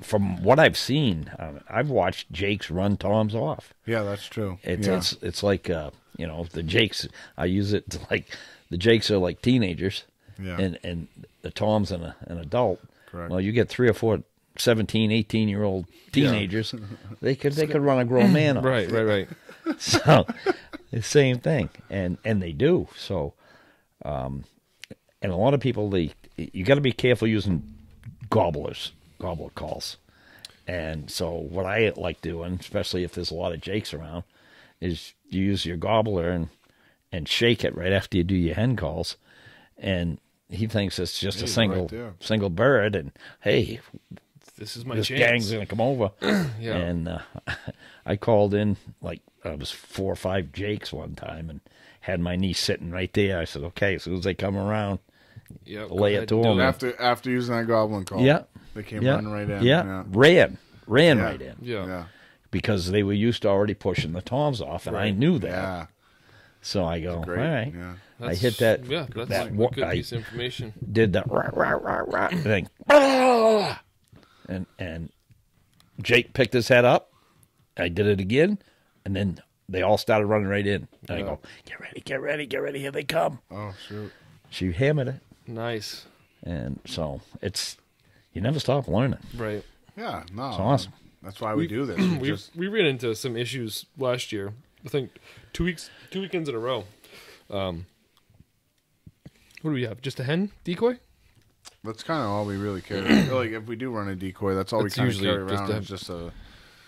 From what I've seen, I've watched jakes run toms off. Yeah, that's true. It's like the jakes. I use it to like the jakes are like teenagers, and the tom's an adult. Correct. Well, you get 3 or 4 17, 18-year-old teenagers, they could run a grown man off. Right. So the same thing, and they do. So, and a lot of people you got to be careful using gobbler calls. And so what I like doing, especially if there's a lot of jakes around, is you use your gobbler and shake it right after you do your hen calls, and he thinks it's just a single bird, and hey, this is my this chance. gang's gonna come over. Yeah. And I called in like it was 4 or 5 jakes one time, and had my niece sitting right there. I said, okay, as soon as they come around, lay it to them. After using that goblin call, they came running right in. Yeah, ran right in. Yeah. Because they were used to already pushing the toms off, and I knew that. Yeah. So I go, all right. Yeah. I hit that. Yeah, that's that a good piece of information. Did that rah, thing, and Jake picked his head up. I did it again, and then they all started running right in. And I go, get ready, here they come. Oh shoot! She hammered it. Nice. And so you never stop learning. Right. Yeah, no, It's awesome. That's why we do this. We ran into some issues last year. I think 2 weekends in a row. What do we have? Just a hen decoy? That's kind of all we really carry. Like if we do run a decoy, that's all we kind of carry around. It's just a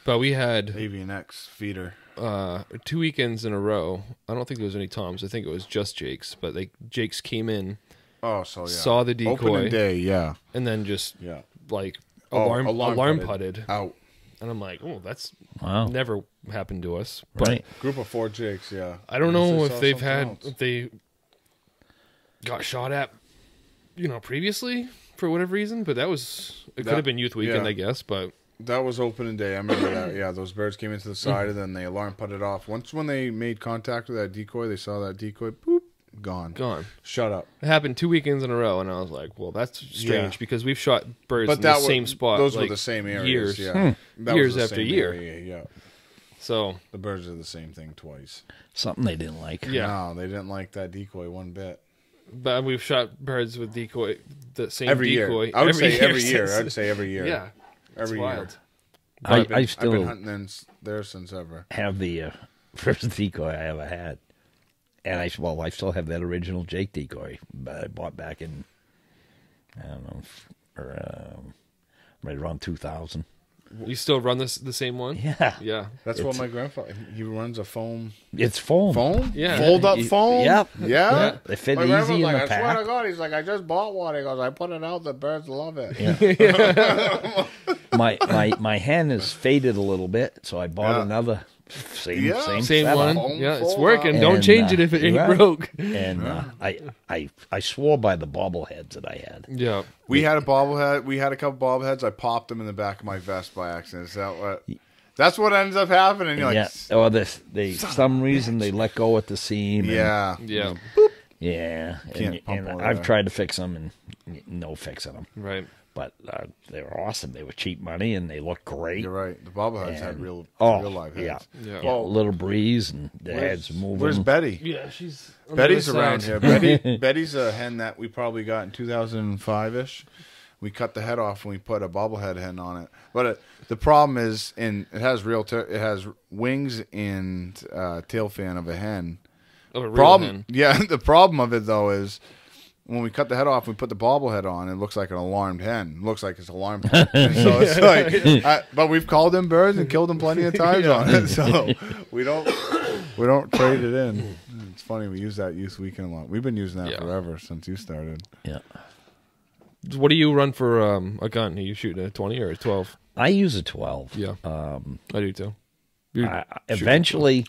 But we had Avian X feeder. 2 weekends in a row. I don't think there was any toms. I think it was just Jake's. But Jake's came in. Oh, so yeah. Saw the decoy. Opening day, yeah. And then just like alarm putted out. And I'm like, oh, that's Wow. never happened to us. But Right. Group of 4 Jakes, yeah. I don't know if they've else. if they got shot at, previously for whatever reason. But it could have been youth weekend, I guess. But that was opening day. I remember that. Yeah, those birds came into the side, and then the alarm putted off. Once when they made contact with that decoy, they saw that decoy, boop, gone. Shut up. It happened 2 weekends in a row, and I was like, well, that's strange because we've shot birds in that the same spot. Those like, were the same areas. years. Yeah. That Years was the after same year. area, yeah. So The birds are the same thing twice. Something they didn't like. yeah, No, they didn't like that decoy one bit. but we've shot birds with decoy, the same Every decoy. year. I would say every since- year. I'd say every year. Yeah, Every it's year. wild. I I've been still hunting there since ever. have the first decoy I ever had. And I still have that original Jake decoy that I bought back in, I don't know, right around 2000. You still run the same one? Yeah. Yeah. That's what my grandfather, he runs a foam. It's foam. Foam? Yeah. Fold up You- foam? Yep. Yeah? They fit My easy grandfather's in like, the I swear to pack. God, he's like, I just bought one. He goes, I put it out, the birds love it. My hen is faded a little bit, so I bought Yeah. another same Same setup. one. Foam Yeah, it's fold working. up. Don't And, change it if it ain't right. broke. And I swore by the bobbleheads that I had. Yeah. We had a bobblehead. We had a couple bobbleheads. I popped them in the back of my vest by accident. Is that what? That's what ends up happening. You're like, Yeah. Or some reason they let go at the seam. and- yeah. Yeah. Yeah. Can't pump And all I've that. tried to fix them and no fixing them. Right. But they were awesome. They were cheap money and they looked great. You're right. The bobbleheads had And- real Oh, live yeah. heads. Yeah. Yeah, a little breeze and the heads moving. Where's Betty? Yeah, she's on the Betty's other around side. here. Betty's a hen that we probably got in 2005-ish. We cut the head off and we put a bobblehead hen on it. But the problem is, it has it has wings and tail fan of a hen. Of a real Problem, hen. yeah. The problem of it though is when we cut the head off, we put the bobblehead on. It looks like an alarmed hen. It looks like it's alarmed. And so it's like, but we've called them birds and killed them plenty of times on it. So we don't trade it in. It's funny we use that youth weekend a lot. We've been using that Yeah. forever since you started. Yeah. What do you run for a gun? Are you shooting a 20 or a 12? I use a 12. Yeah. I do too. You're Eventually,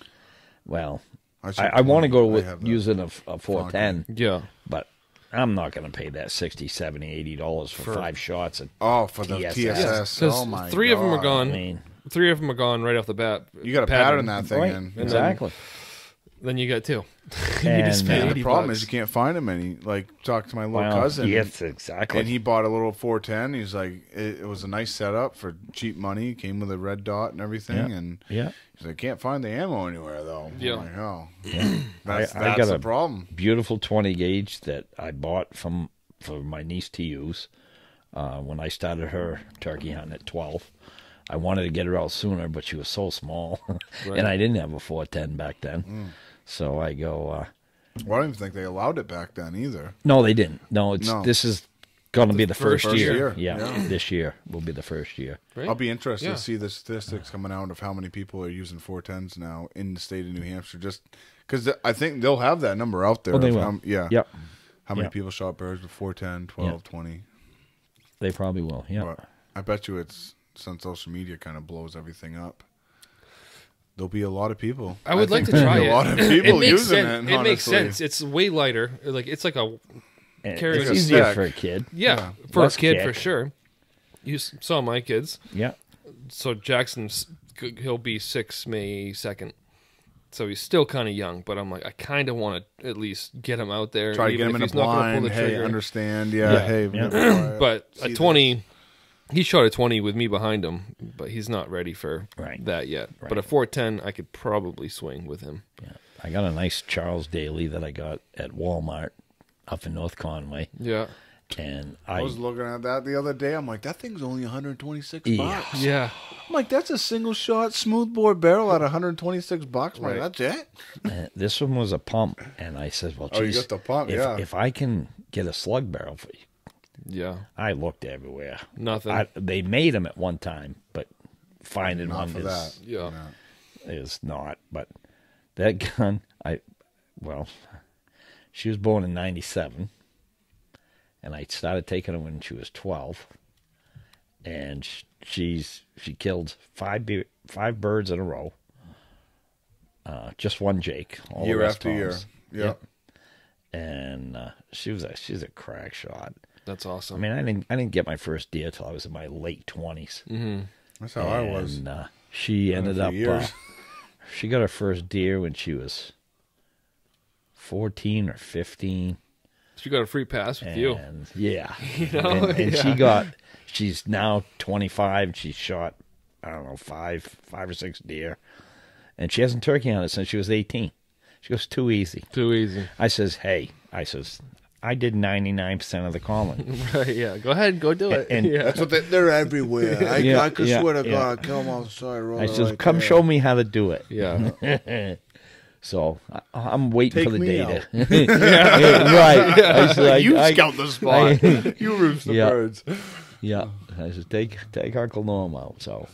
well, shoot I want to 20. go I with have that. using a 410, Yeah. but I'm not going to pay that $60, $70, $80 for 5 shots. Oh, for the TSS. TSS. Because Oh my 3 of them are God. I gone. mean, 3 of them are gone right off the bat. You got to pattern that thing right, in. exactly. Then you got 2. And, just pay And the 80 problem bucks. is you can't find him any. Like, talk to my little Well, cousin. yes, exactly. And he bought a little 410. He's like, it was a nice setup for cheap money. Came with a red dot and everything. Yeah. And Yeah. he's like, can't find the ammo anywhere though. Yeah. I'm like, oh, Yeah. that's I got the a problem. beautiful 20 gauge that I bought for my niece to use when I started her turkey hunting at 12. I wanted to get her out sooner, but she was so small, and I didn't have a 410 back then. So I go, Well, I don't even think they allowed it back then either. no, they didn't. No, No. this is going to be the first first year. year. Yeah, Yeah. this year will be the first year. Right? I'll be interested Yeah. to see the statistics coming out of how many people are using 410s now in the state of New Hampshire. Just because I think they'll have that number out there. Oh, they of will. how- yeah. Yep, How many Yep. people shot birds with 410, 12, 20? they probably will. Yeah. But I bet you it's since social media kind of blows everything up. There'll be a lot of people. I would like think to try there'll be it. a lot of It people makes using sense. it. It makes honestly. sense. It's way lighter. Like it's like a And Carry it's a easier stick. for a kid. yeah, for Less a kid kick. for sure. You saw my kids. Yeah. So Jackson's he'll be 6 May 2nd. So he's still kind of young, but I'm like I kind of want to at least get him out there. Try to get even him in if a he's not gonna pull blind. the Hey, trigger. understand? Yeah. Yeah. Hey. Yeah. never- But see a 20, he shot a 20 with me behind him, but he's not ready for Right. that yet. Right. But a 410, I could probably swing with him. Yeah. I got a nice Charles Daly that I got at Walmart up in North Conway, Yeah. and I was looking at that the other day. I'm like, that thing's only 126 Yeah. bucks. Yeah. I'm like, that's a single shot smoothbore barrel at 126 bucks. I'm like, Right. that's it. this one was a pump, and I said, "Well, Oh, you geez, got the pump, yeah. if I can get a slug barrel for you." Yeah. I looked everywhere. Nothing. They made them at one time, but finding one for is, that. Yeah. is not. But that gun, she was born in 97, and I started taking her when she was 12, and she killed five birds in a row. Just one Jake. All Year the rest after year. toms. Yep. And she's a crack shot. That's awesome. I mean, I didn't get my first deer till I was in my late 20s. Mm-hmm. That's how I was. And she ended up. Years. She got her first deer when she was 14 or 15. She got a free pass with you. Yeah. You know? And she's now 25. She shot, I don't know, five or six deer. And she hasn't turkey hunted since she was 18. She goes, too easy. Too easy. I says, I did 99% of the calling. Right, yeah. Go ahead, go do it. And That's what they're everywhere. I could swear to God, kill them outside. I says, come show me how to do it. Yeah. So I'm waiting for the me data. out. Right. I said, You scout the spot. You roost the birds. Yeah. I said, take Uncle Norm out. So,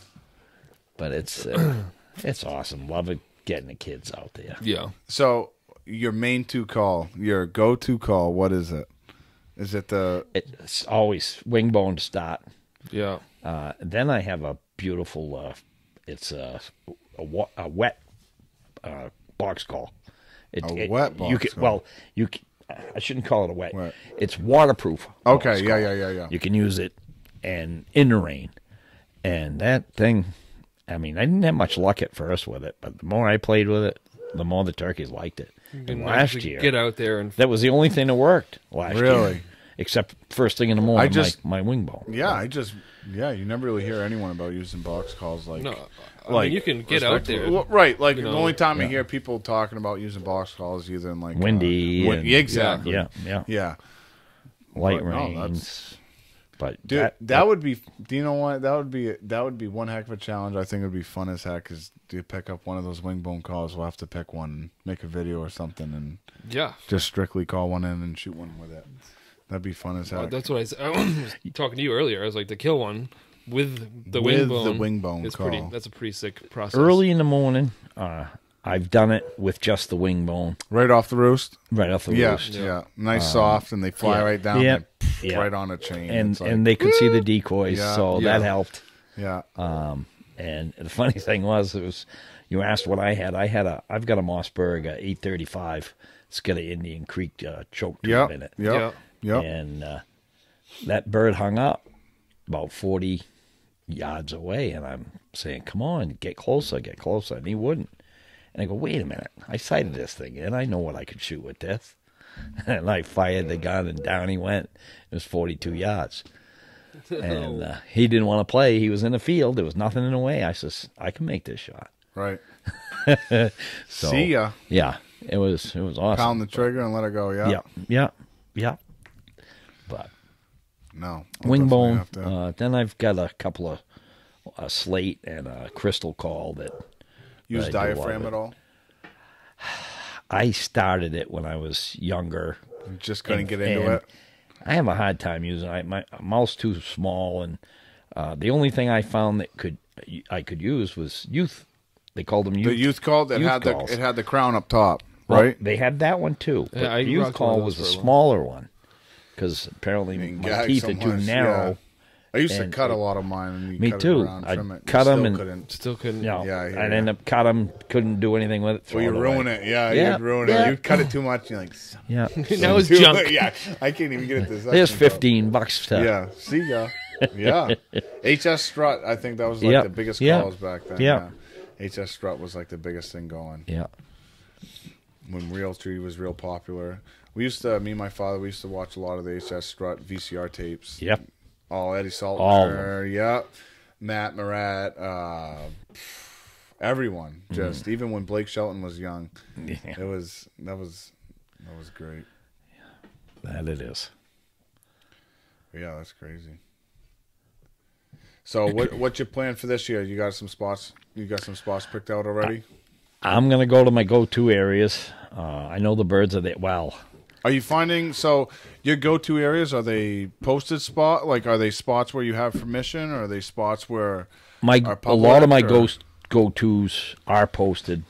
but it's awesome. Love it getting the kids out there. Yeah. So your main call, your go-to call, what is it? Is it It's always wing bone to start. Yeah. Then I have a beautiful. It's a wet box call. Wet box you can, call? Well, you. I shouldn't call it a wet. It's waterproof. Okay. box Yeah. call. You can use it, and in the rain, and that thing. I mean, I didn't have much luck at first with it, but the more I played with it, the more the turkeys liked it. And last year, get out there and that was the only thing that worked last year. Really? Except first thing in the morning, my wing bone. Yeah, you never really hear anyone about using box calls like. no. I mean, you can get out there. Well, right, like the only time I yeah. hear people talking about using box calls is either in like Windy. exactly. Yeah. Light rains. But dude, that would be. Do you know what? That would be one heck of a challenge. I think it would be fun as heck. Is to pick up one of those wing bone calls. We'll have to pick one, and make a video or something, and just strictly call one in and shoot one with it. That'd be fun as heck. That's what I was talking to you earlier. I was like, to kill one with the wing bone. The wing bone is call. that's a pretty sick process. early in the morning, I've done it with just the wing bone. Right off the roost. Right off the roost. Yeah. Nice soft, and they fly right down. Yep. Right on a chain. And they could see the decoys, so that helped. Yeah. And the funny thing was, you asked what I had. I've got a Mossberg 835. It's got an Indian Creek choke tube in it. Yep. And that bird hung up about 40 yards away, and I'm saying, "Come on, get closer," and he wouldn't. And I go, "Wait a minute! I sighted this thing, and I know what I could shoot with this." And I fired the gun, and down he went. It was 42 yards. And he didn't want to play. He was in the field. There was nothing in the way. I says, "I can make this shot." Right. So, see ya. Yeah, it was awesome. Pound the trigger and let it go. Yeah. But no, wing bone. Then I've got a couple of a slate and a crystal call that. Use diaphragm at all? I started it when I was younger. You just couldn't get into it? I have a hard time using it. My mouth's too small, and the only thing I found that I could use was youth. They called them youth. The youth call that youth had the crown up top, well, right? They had that one too. But Yeah, youth call was the smaller one because apparently my teeth are too narrow. Yeah. I used to cut a lot of mine. And me cut too. It around, trim it. Cut them and still couldn't. Yeah, I'd end up cut them. Couldn't do anything with it. Well, you ruin it. Yeah, you'd ruin it. You cut it too much. You're like, yeah. Now it's junk. Yeah, I can't even get it this. There's $15. Yeah, see ya. Yeah, HS Strut. I think that was like the biggest calls back then. Yeah, HS Strut was like the biggest thing going. Yeah, when Realtree was real popular, we used to. Me and my father, we used to watch a lot of the HS Strut VCR tapes. Yep. All Eddie Saltner, yep. Matt Murat, everyone. Just even when Blake Shelton was young, that was great. That it is. Yeah, that's crazy. So what's your plan for this year? You got some spots? You got some spots picked out already? I'm gonna go to my go-to areas. I know the birds are there. Well, Are you finding, so your go-to areas, are they posted spot? Like, are they spots where you have permission, or are they spots where a lot of my go-tos are posted,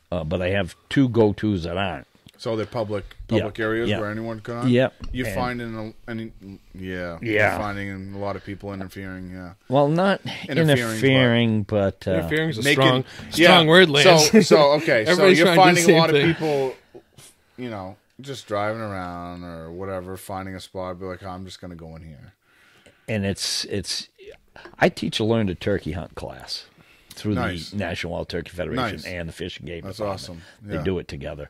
but I have 2 go-tos that aren't. So they're public areas where anyone can hunt? Yep. You're finding you're finding a lot of people interfering, Well, not interfering, but interfering is a strong word, Lance. So okay, so you're finding a lot of people, you know, just driving around or whatever, finding a spot, be like, oh, I'm just going to go in here. And it's I teach a learn to turkey hunt class through the National Wild Turkey Federation and the Fish and Game Department. That's awesome. Yeah. They do it together.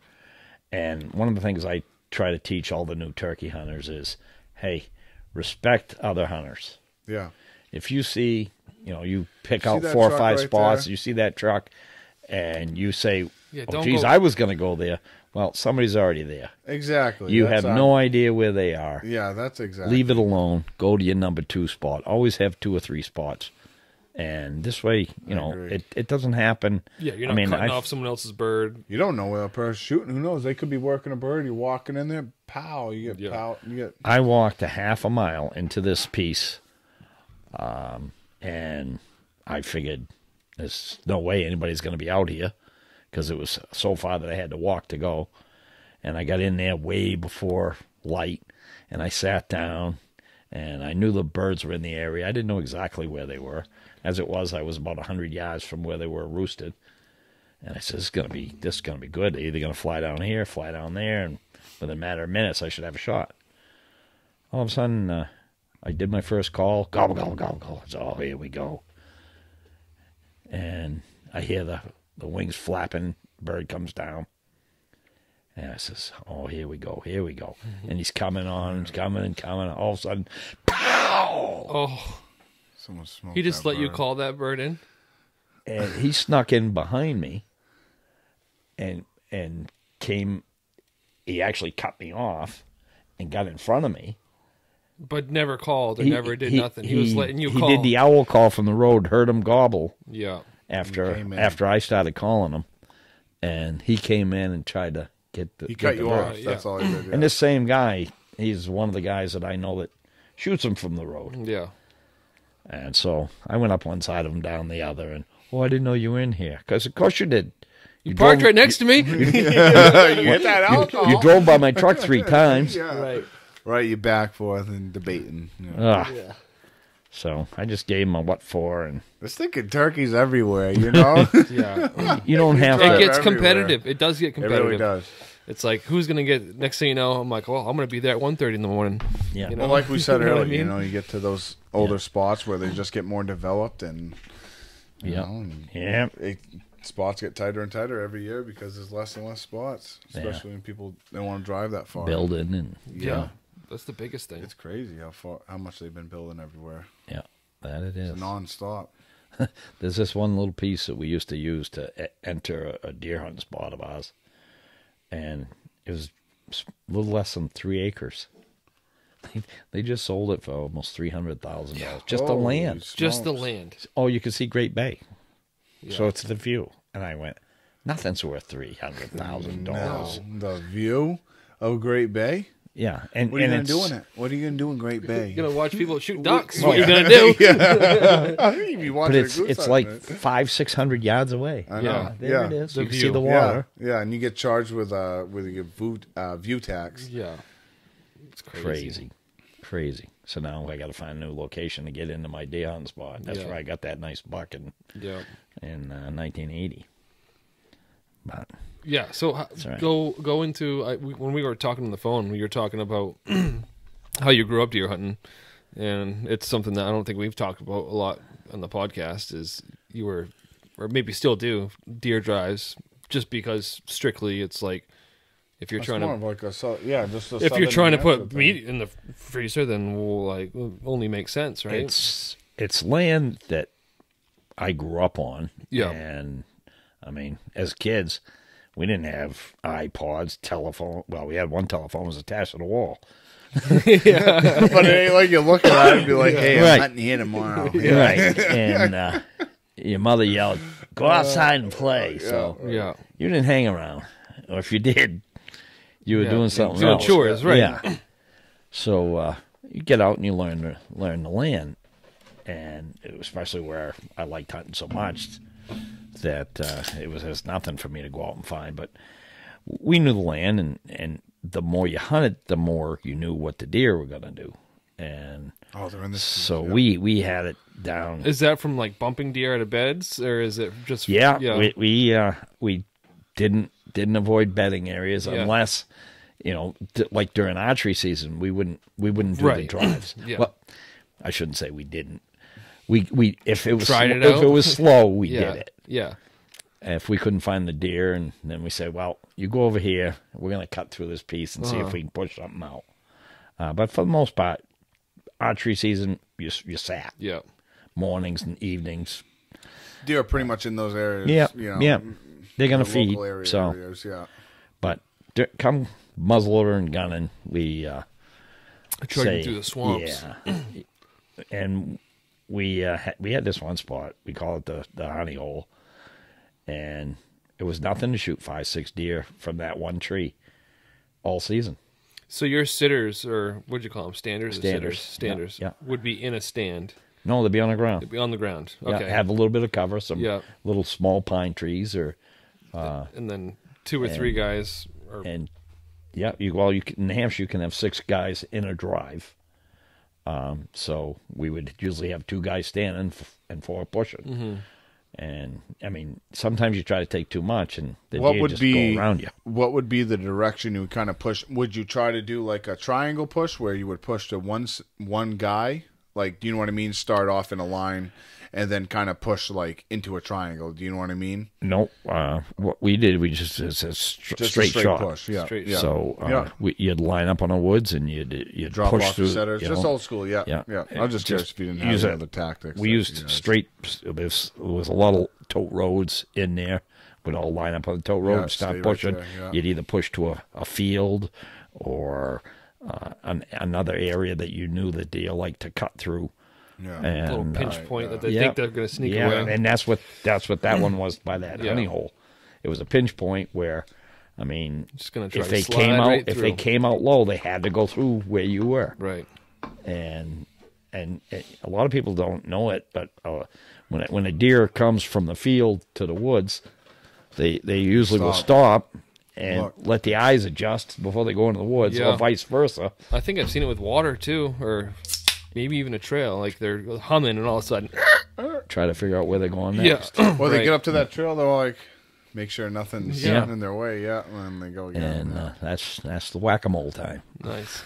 And one of the things I try to teach all the new turkey hunters is, hey, respect other hunters. Yeah. If you see, you know, you pick out 4 or 5 spots, you see that truck, and you say, oh, geez, I was going to go there. Well, somebody's already there. Exactly. You have no idea where they are. Yeah, that's exactly. Leave it alone. Go to your number 2 spot. Always have 2 or 3 spots. And this way, you know, it doesn't happen. Yeah, you're not cutting off someone else's bird. You don't know where a person's shooting. Who knows? They could be working a bird. You're walking in there, pow, you get pow. I walked a half a mile into this piece, and I figured there's no way anybody's going to be out here because it was so far that I had to walk to go. And I got in there way before light, and I sat down, and I knew the birds were in the area. I didn't know exactly where they were. As it was, I was about 100 yards from where they were roosted. And I said, this is going to be good. They're either going to fly down here, fly down there, and within a matter of minutes, I should have a shot. All of a sudden, I did my first call. Gobble, gobble, gobble, gobble. So, oh, here we go. And I hear the wings flapping. Bird comes down. And I says, oh, here we go, here we go. And he's coming on, he's coming and coming. All of a sudden, pow! Oh. Smoked he just let you call that bird in? And he snuck in behind me and came. He actually cut me off and got in front of me. But never called or never did nothing. He was letting you call. He did the owl call from the road, heard him gobble. Yeah. After I started calling him. And he came in and tried to get the. He cut you off. That's all he did. Yeah. And this same guy, he's one of the guys that I know that shoots him from the road. Yeah. And so I went up one side of him, down the other, and, I didn't know you were in here. Because, of course, you did. You parked right next to me. You get that alcohol. You drove by my truck 3 times. Yeah. Right, you back, forth, and debating. Yeah. So I just gave him a what for. And this thinking turkeys everywhere, you know? Yeah. You don't have to. It gets competitive. It does get competitive. It really does. It's like, who's going to get, next thing you know, I'm like, well, I'm going to be there at 1:30 in the morning. Yeah. You know? Well, like we said earlier, you know, you get to those older spots where they just get more developed and, you know, and spots get tighter and tighter every year because there's less and less spots, especially when people don't want to drive that far. Building and yeah. That's the biggest thing. It's crazy how much they've been building everywhere. Yeah, that it is. It's non-stop. There's this one little piece that we used to use to enter a deer hunting spot of ours. And it was a little less than 3 acres. They just sold it for almost $300,000. Just the land. Smokes. Just the land. Oh, you can see Great Bay. Yeah. So it's the view. And I went, nothing's worth $300,000. No, the view of Great Bay? Yeah. And what are you going to do in it? What are you going to do in Great Bay? You're going to watch people shoot ducks. What are you going to do? But it's like 500-600 yards away. I know. Yeah, there it is. The you can view. see the water. Yeah, and you get charged with your view tax. Yeah. It's crazy. Crazy. So now I got to find a new location to get into my deer hunting spot. That's where I got that nice buck in 1980. But yeah, so right. go into when we were talking on the phone, we were talking about how you grew up deer hunting, and it's something that I don't think we've talked about a lot on the podcast. Is you were, or maybe still do, deer drives just because strictly it's like if you're trying to like if you're trying to put meat in the freezer, then we'll only make sense, right? It's land that I grew up on, and I mean, as kids, we didn't have iPods, telephone. Well, we had one telephone that was attached to the wall. But it ain't like you look at it and be like, hey, I'm hunting here tomorrow. Right. And your mother yelled, go outside and play. So you didn't hang around. Or if you did, you were doing something doing else. chores, right? Yeah. So you get out and you learn the land, and especially where I liked hunting so much that it was nothing for me to go out and find. But we knew the land, and the more you hunted, the more you knew what the deer were going to do. And they're in this. so we had it down. Is that from like bumping deer out of beds, or is it just? Yeah. We didn't avoid bedding areas unless, like during archery season, we wouldn't do the drives. Yeah. Well, I shouldn't say we didn't. We if it was Tried it if out. it was slow, we did it. Yeah. If we couldn't find the deer, and then we say, well, you go over here. We're going to cut through this piece and see if we can push something out. But for the most part, archery season, you sat. Yeah. Mornings and evenings. Deer are pretty much in those areas. Yeah, Yeah. They're going to The feed. local area So, areas, yeah. but come muzzleloader and gunning, we Trudging through the swamps. Yeah, and we had this one spot. We call it the honey hole, and it was nothing to shoot 5-6 deer from that one tree all season. So your sitters, or what'd you call them? Standers? Or Standers. sitters? Standers. Yeah. Would be in a stand. No, they'd be on the ground. They'd be on the ground. Okay. Yeah, have a little bit of cover, some Yeah. little small pine trees, or and then 2 or 3 guys. Or, and yeah, you can, in Hampshire you can have 6 guys in a drive. So we would usually have 2 guys standing and 4 pushing. Mm-hmm. And I mean, sometimes you try to take too much, and the What deer would just be go around you. What would be the direction you would kind of push? Would you try to do like a triangle push where you would push to one guy? Like, do you know what I mean? Start off in a line and then kind of push like into a triangle. Do you know what I mean? Nope. What we did, we just it's a Just straight a shot. push. Yeah. Straight yeah. So you'd line up on the woods, and you'd Drop push off through. the setters. Just old school. Yeah. Yeah. Yeah. I'm just curious if you didn't have use any it. other tactics. We that used you guys- straight. There was a lot of tote roads in there. We'd all line up on the tote road Yeah, and stay start right pushing. there, yeah. You'd either push to a field or another area that you knew the deer liked to cut through. Yeah. And, a little pinch point that they yeah. think they're going to sneak yeah, away. and that's what that one was by that Yeah. honey hole. It was a pinch point where, I mean, Just going to try if to they slide came out right if through. they came out low, they had to go through where you were. Right. And a lot of people don't know it, but when a deer comes from the field to the woods, they usually will stop and Look. let the eyes adjust before they go into the woods, Yeah. or vice versa. I think I've seen it with water too, or maybe even a trail. Like they're humming and all of a sudden, Try to figure out where they're going yeah. next. Well, they Right. get up to that trail, they're like, make sure nothing's Yeah. getting in their way. Yeah. And they go again. And that's the whack-a-mole time. Nice.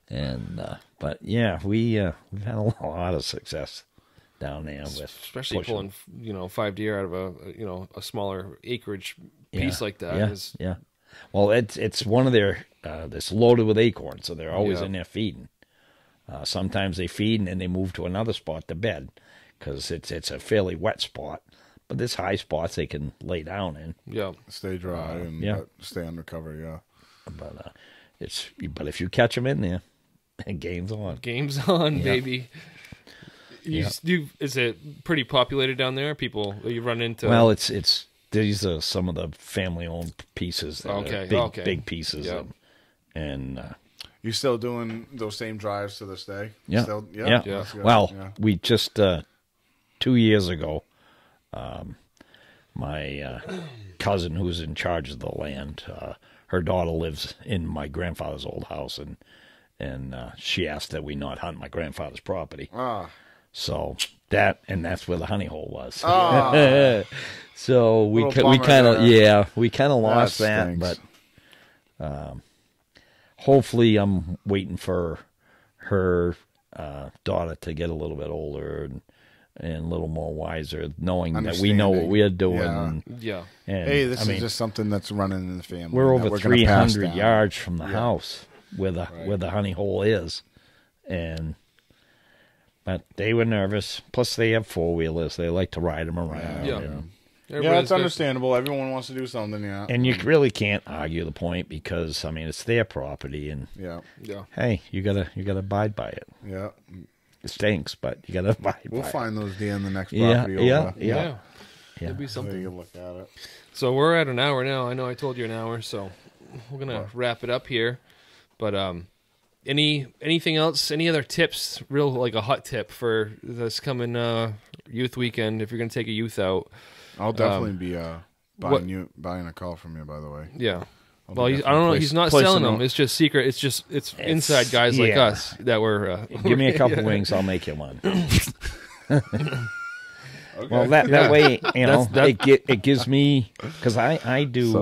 And but yeah, we've had a lot of success down there with Especially pushing. pulling 5 deer out of a smaller acreage piece like that. Yeah, is- yeah. Well, it's one of their it's loaded with acorns, so they're always Yeah. in there feeding. Sometimes they feed and then they move to another spot to bed because it's a fairly wet spot. But there's high spots they can lay down in. Yeah. Stay dry and yeah. but stay undercover. Yeah. But but if you catch them in there, game's on. Game's on, Yeah. baby. Is it pretty populated down there? People you run into? Well, it's these are some of the family-owned pieces. That Okay, are okay. big pieces. Yeah. And You still doing those same drives to this day? yeah, Still, yeah. That's good. Well, Yeah. we just 2 years ago, my cousin who's in charge of the land, her daughter lives in my grandfather's old house, and she asked that we not hunt my grandfather's property. Ah. So that's where the honey hole was. Ah. So we Little bummer kind of there. we kind of lost that, stinks. but hopefully I'm waiting for her daughter to get a little bit older and a little more wiser, knowing that we know what we are doing. Yeah. And, yeah. and, Hey, this I is mean, just something that's running in the family. we're that over gonna pass 300 down. yards from the Yeah. house where the honey hole is, but they were nervous. Plus, they have 4-wheelers; they like to ride them around. Yeah. and- Yeah, Everybody's it's got- understandable. Everyone wants to do something. Yeah. And you really can't argue the point because I mean it's their property, and Yeah. Yeah. hey, you gotta abide by it. Yeah. It stinks, but you gotta abide We'll by find those deer in the next it. Yeah, property yeah, over. yeah, Yeah. yeah. It'd be So something. you can look at it. So we're at an hour now. I know I told you an hour, so wrap it up here. But anything else? Any other tips? Real like a hot tip for this coming youth weekend? If you're gonna take a youth out, I'll definitely be buying a call from you. By the way, yeah. Well, I don't know. He's not selling them. It's just secret. It's inside guys like us that were. Give me a couple wings, I'll make you one. Okay. Well, that way, you know, it gives me, because I do.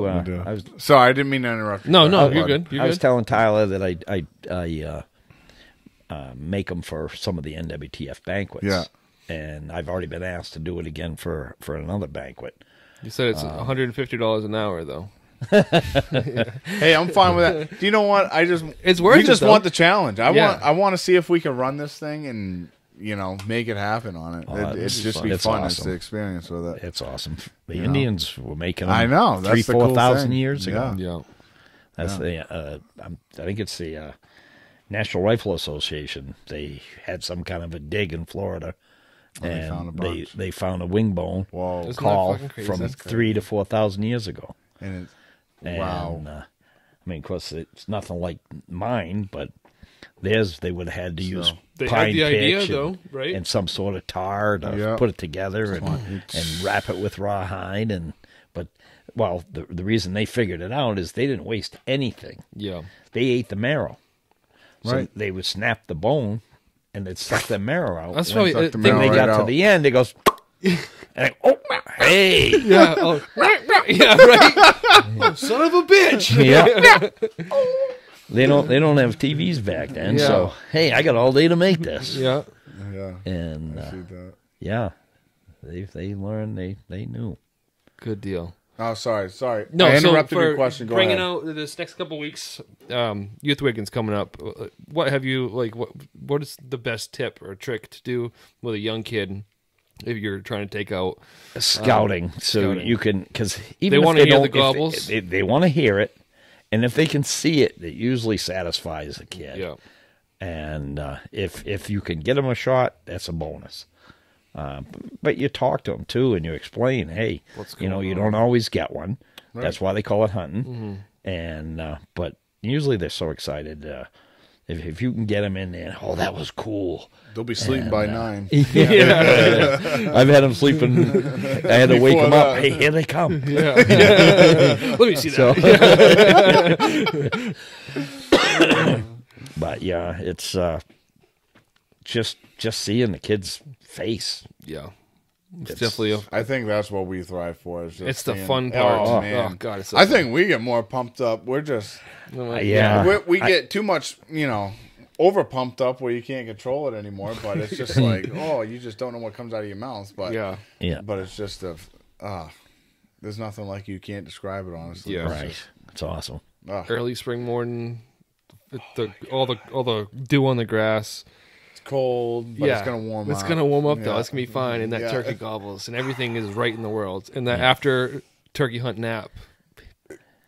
Sorry, I didn't mean to interrupt you. No, you're good. I was telling Tyler that I make them for some of the NWTF banquets. Yeah. And I've already been asked to do it again for another banquet. You said it's $150 an hour, though. Hey, I'm fine with that. Do you know what? It's worth it. We just though. want the challenge. I want to see if we can run this thing and make it happen on it. It'd just be fun. It's the experience with it. It's awesome. The Indians were making them. I know. That's 3,000-4,000 years ago. Yeah. That's I think it's the National Rifle Association. They had some kind of a dig in Florida. And they found a wing bone call from 3,000 to 4,000 years ago. Wow. I mean, of course, it's nothing like mine, but theirs they would have had to use pine pitch and some sort of tar to put it together and wrap it with rawhide. But the reason they figured it out is they didn't waste anything. Yeah, they ate the marrow. So they would snap the bone and they'd suck the marrow out. That's probably the thing. They got to the end, it goes. And hey, yeah, yeah, right. Oh, son of a bitch. Yeah. They don't have TVs back then, so hey, I got all day to make this. Yeah. And I see that. Yeah, they learned, they knew. Good deal. Oh, sorry. No, I interrupted your question. Go bringing ahead. out this next couple weeks, Youth Weekend's coming up. What have you what is the best tip or trick to do with a young kid if you're trying to take out scouting? So you can, because even they want if to hear the gobbles, they want to hear it, and if they can see it, it usually satisfies a kid. Yeah. And if you can get them a shot, that's a bonus. But you talk to them too, and you explain, hey, you don't always get one. Right. That's why they call it hunting. Mm-hmm. And but usually they're so excited. If you can get them in there, oh, that was cool. They'll be sleeping by 9. Yeah. I've had them sleeping. I had to wake them up. Hey, here they come. Yeah. Let me see that. But yeah, it's just seeing the kid's face. Yeah. It's definitely I think that's what we thrive for. It's the fun part. Oh, man. Oh, God, it's so I fun. think we get more pumped up. We're just... We get too much, over pumped up where you can't control it anymore. But it's just like, you just don't know what comes out of your mouth. But But it's just there's nothing like you can't describe it, honestly. Yeah. Right. It's awesome. Early spring morning, all the dew on the grass. Cold, but it's gonna warm up. It's gonna warm up though. It's gonna be fine. And that turkey gobbles, and everything is right in the world. And that after turkey hunt nap,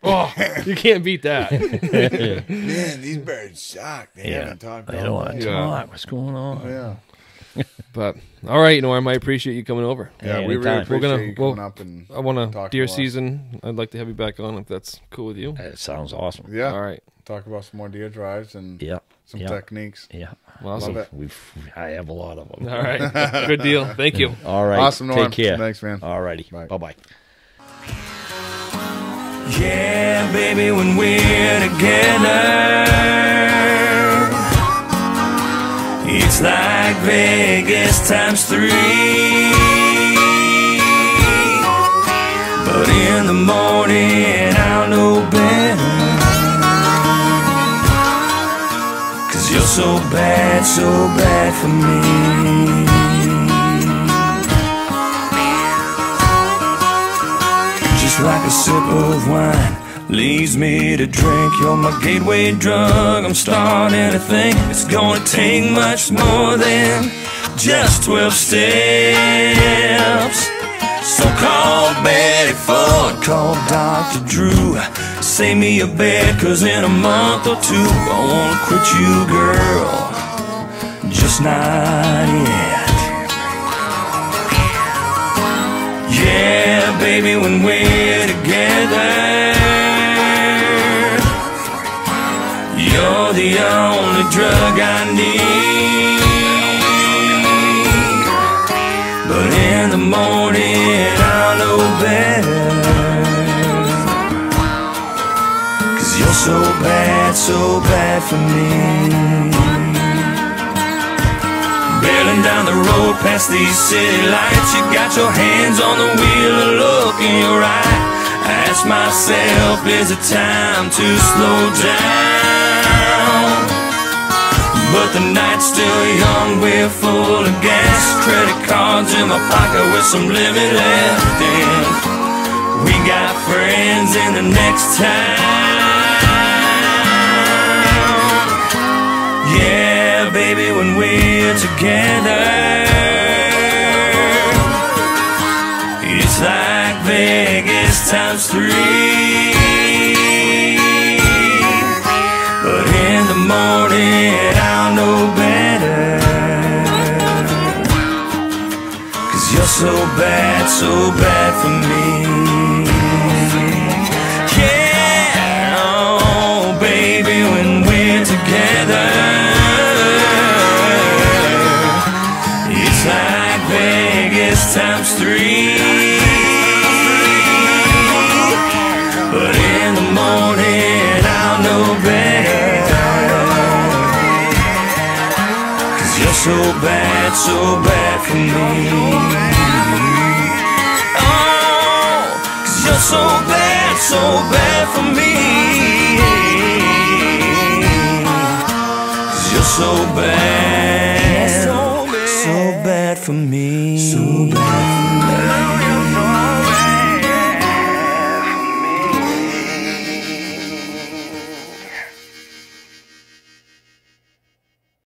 you can't beat that. Man, these birds suck. They haven't talked. They don't want to talk. What's going on? Yeah. But all right, Norm, I appreciate you coming over. Yeah, we really appreciate you coming up and I want to deer season. I'd like to have you back on if that's cool with you. It sounds awesome. Yeah. All right. Talk about some more deer drives and some techniques. Yeah. Awesome. Love it. I have a lot of them. All right. Good deal. Thank you. All right. Awesome, Norm. Take care. Thanks, man. All righty. Bye-bye. Yeah, baby, when we're together, it's like Vegas times 3. But in the morning, I'll know better, 'cause you're so bad for me. Just like a sip of wine leads me to drink. You're my gateway drug. I'm starting to think it's gonna take much more than just 12 steps. So call Betty Ford, call Dr. Drew, save me a bed, 'cause in a month or two I wanna quit you, girl, just not yet. Yeah, baby, when we're together, the only drug I need. But in the morning I'll know better, 'cause you're so bad for me. Barreling down the road past these city lights, you got your hands on the wheel, a look in your eye. I ask myself, is it time to slow down? But the night's still young, we're full of gas, credit cards in my pocket with some limit left, and we got friends in the next town. Yeah, baby, when we're together, it's like Vegas times 3. But in the morning I'll know better, 'cause you're so bad for me. Yeah, oh baby, when we're together, it's like Vegas times 3. But in the morning I'll know better, 'cause you're so bad for me. Oh, 'cause you're so bad for me. 'Cause you're so bad for me.